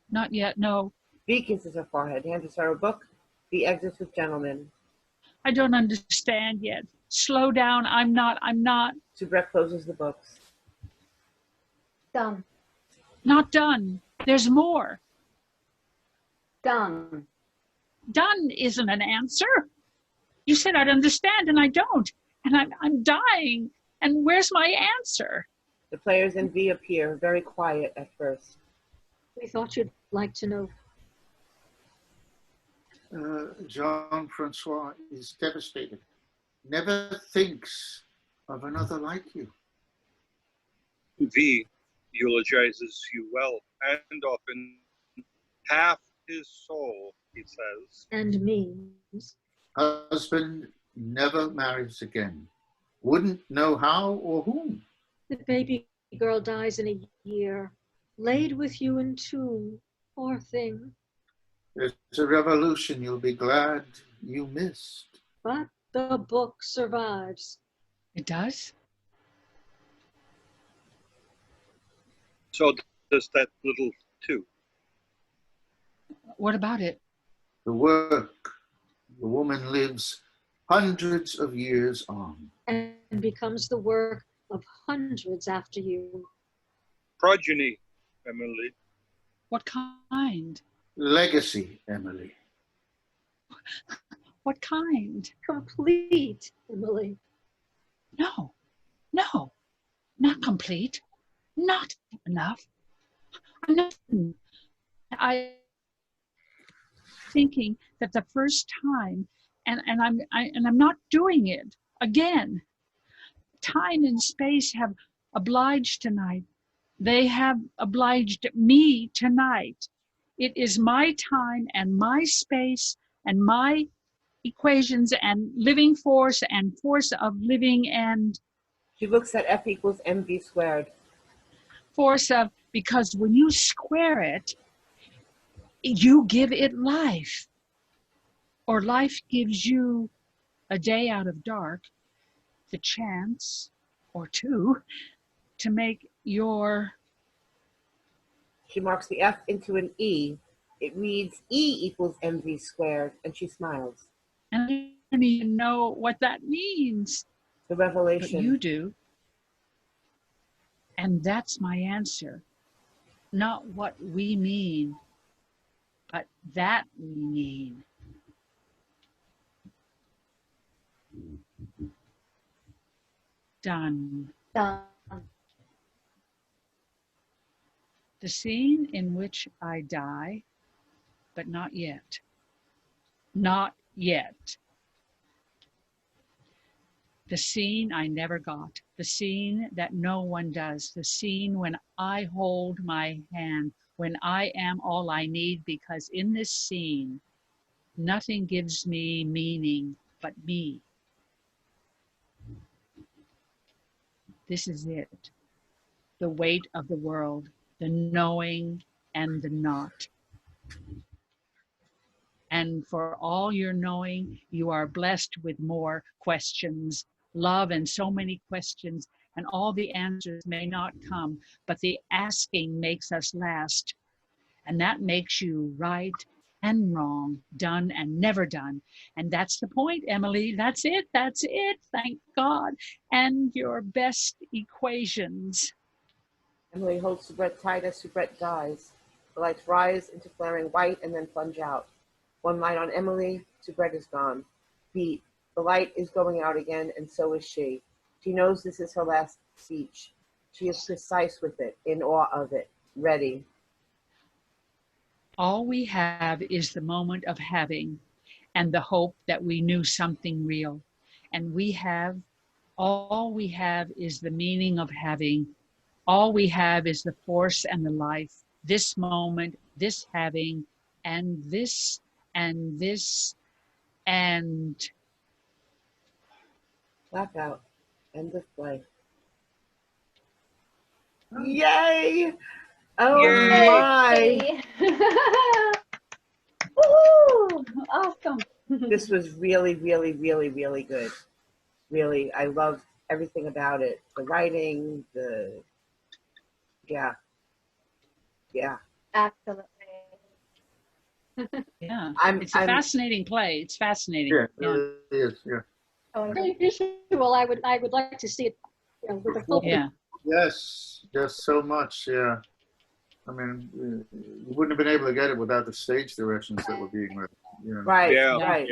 Not yet, no. V kisses her forehead, hands her a book. V exits with gentleman. I don't understand yet. Slow down, I'm not. Soubrette closes the books. Done. Not done. There's more. Done. Done isn't an answer. You said I'd understand and I don't. And I'm dying. And where's my answer? The players and V appear, very quiet at first. We thought you'd like to know. Jean-Francois is devastated. Never thinks of another like you. V eulogizes you well and often. Half his soul, he says. And means. Husband never marries again. Wouldn't know how or whom. The baby girl dies in a year. Laid with you in tomb. Poor thing. There's a revolution you'll be glad you missed. But the book survives. It does? So does that little too. What about it? The work, the woman lives hundreds of years on. And becomes the work of hundreds after you. Progeny, Emilie. What kind? Legacy, Emilie. What kind? Complete, Emilie. No, not complete. Not enough. I'm not. I thinking that the first time, and I'm not doing it again. Time and space have obliged tonight. They have obliged me tonight. It is my time and my space and my equations and living force and force of living and She looks at F equals mv squared. force of, because when you square it, you give it life. Or life gives you a day out of dark, the chance or two to make your. She marks the F into an E. It reads E equals mv squared, and she smiles. And I don't even know what that means. The But revelation. you do. And that's my answer. Not what we mean, but that we mean. Done. Done. The scene in which I die, but not yet. Not yet. The scene I never got, the scene that no one does, the scene when I hold my hand, when I am all I need, because in this scene, nothing gives me meaning but me. This is it. The weight of the world, the knowing and the not. And for all your knowing, you are blessed with more questions, love and so many questions, and all the answers may not come, but the asking makes us last. And that makes you right and wrong, done and never done. And that's the point, Emilie. That's it. Thank God. And your best equations. Emilie holds Soubrette tight as Soubrette dies. The lights rise into flaring white and then plunge out. One light on Emilie, Soubrette is gone. Beat. The light is going out again, and so is she. She knows this is her last speech. She is precise with it, in awe of it, ready. All we have is the moment of having and the hope that we knew something real. And all we have is the meaning of having. All we have is the force and the life, this moment, this having, and this, and this, and Blackout. End of play. Yay! Oh Yay! my! Woohoo! Awesome. This was really, really, really, really good. really. I love everything about it. The writing, yeah. Absolutely. Yeah, I'm it's a fascinating play. It's fascinating. Yeah, it really is. Yeah. Totally. Very visual. I would like to see it, with a full. Yeah. Yes, yes, so much. Yeah. I mean, you wouldn't have been able to get it without the stage directions that were being written. You know. right, Yeah. right.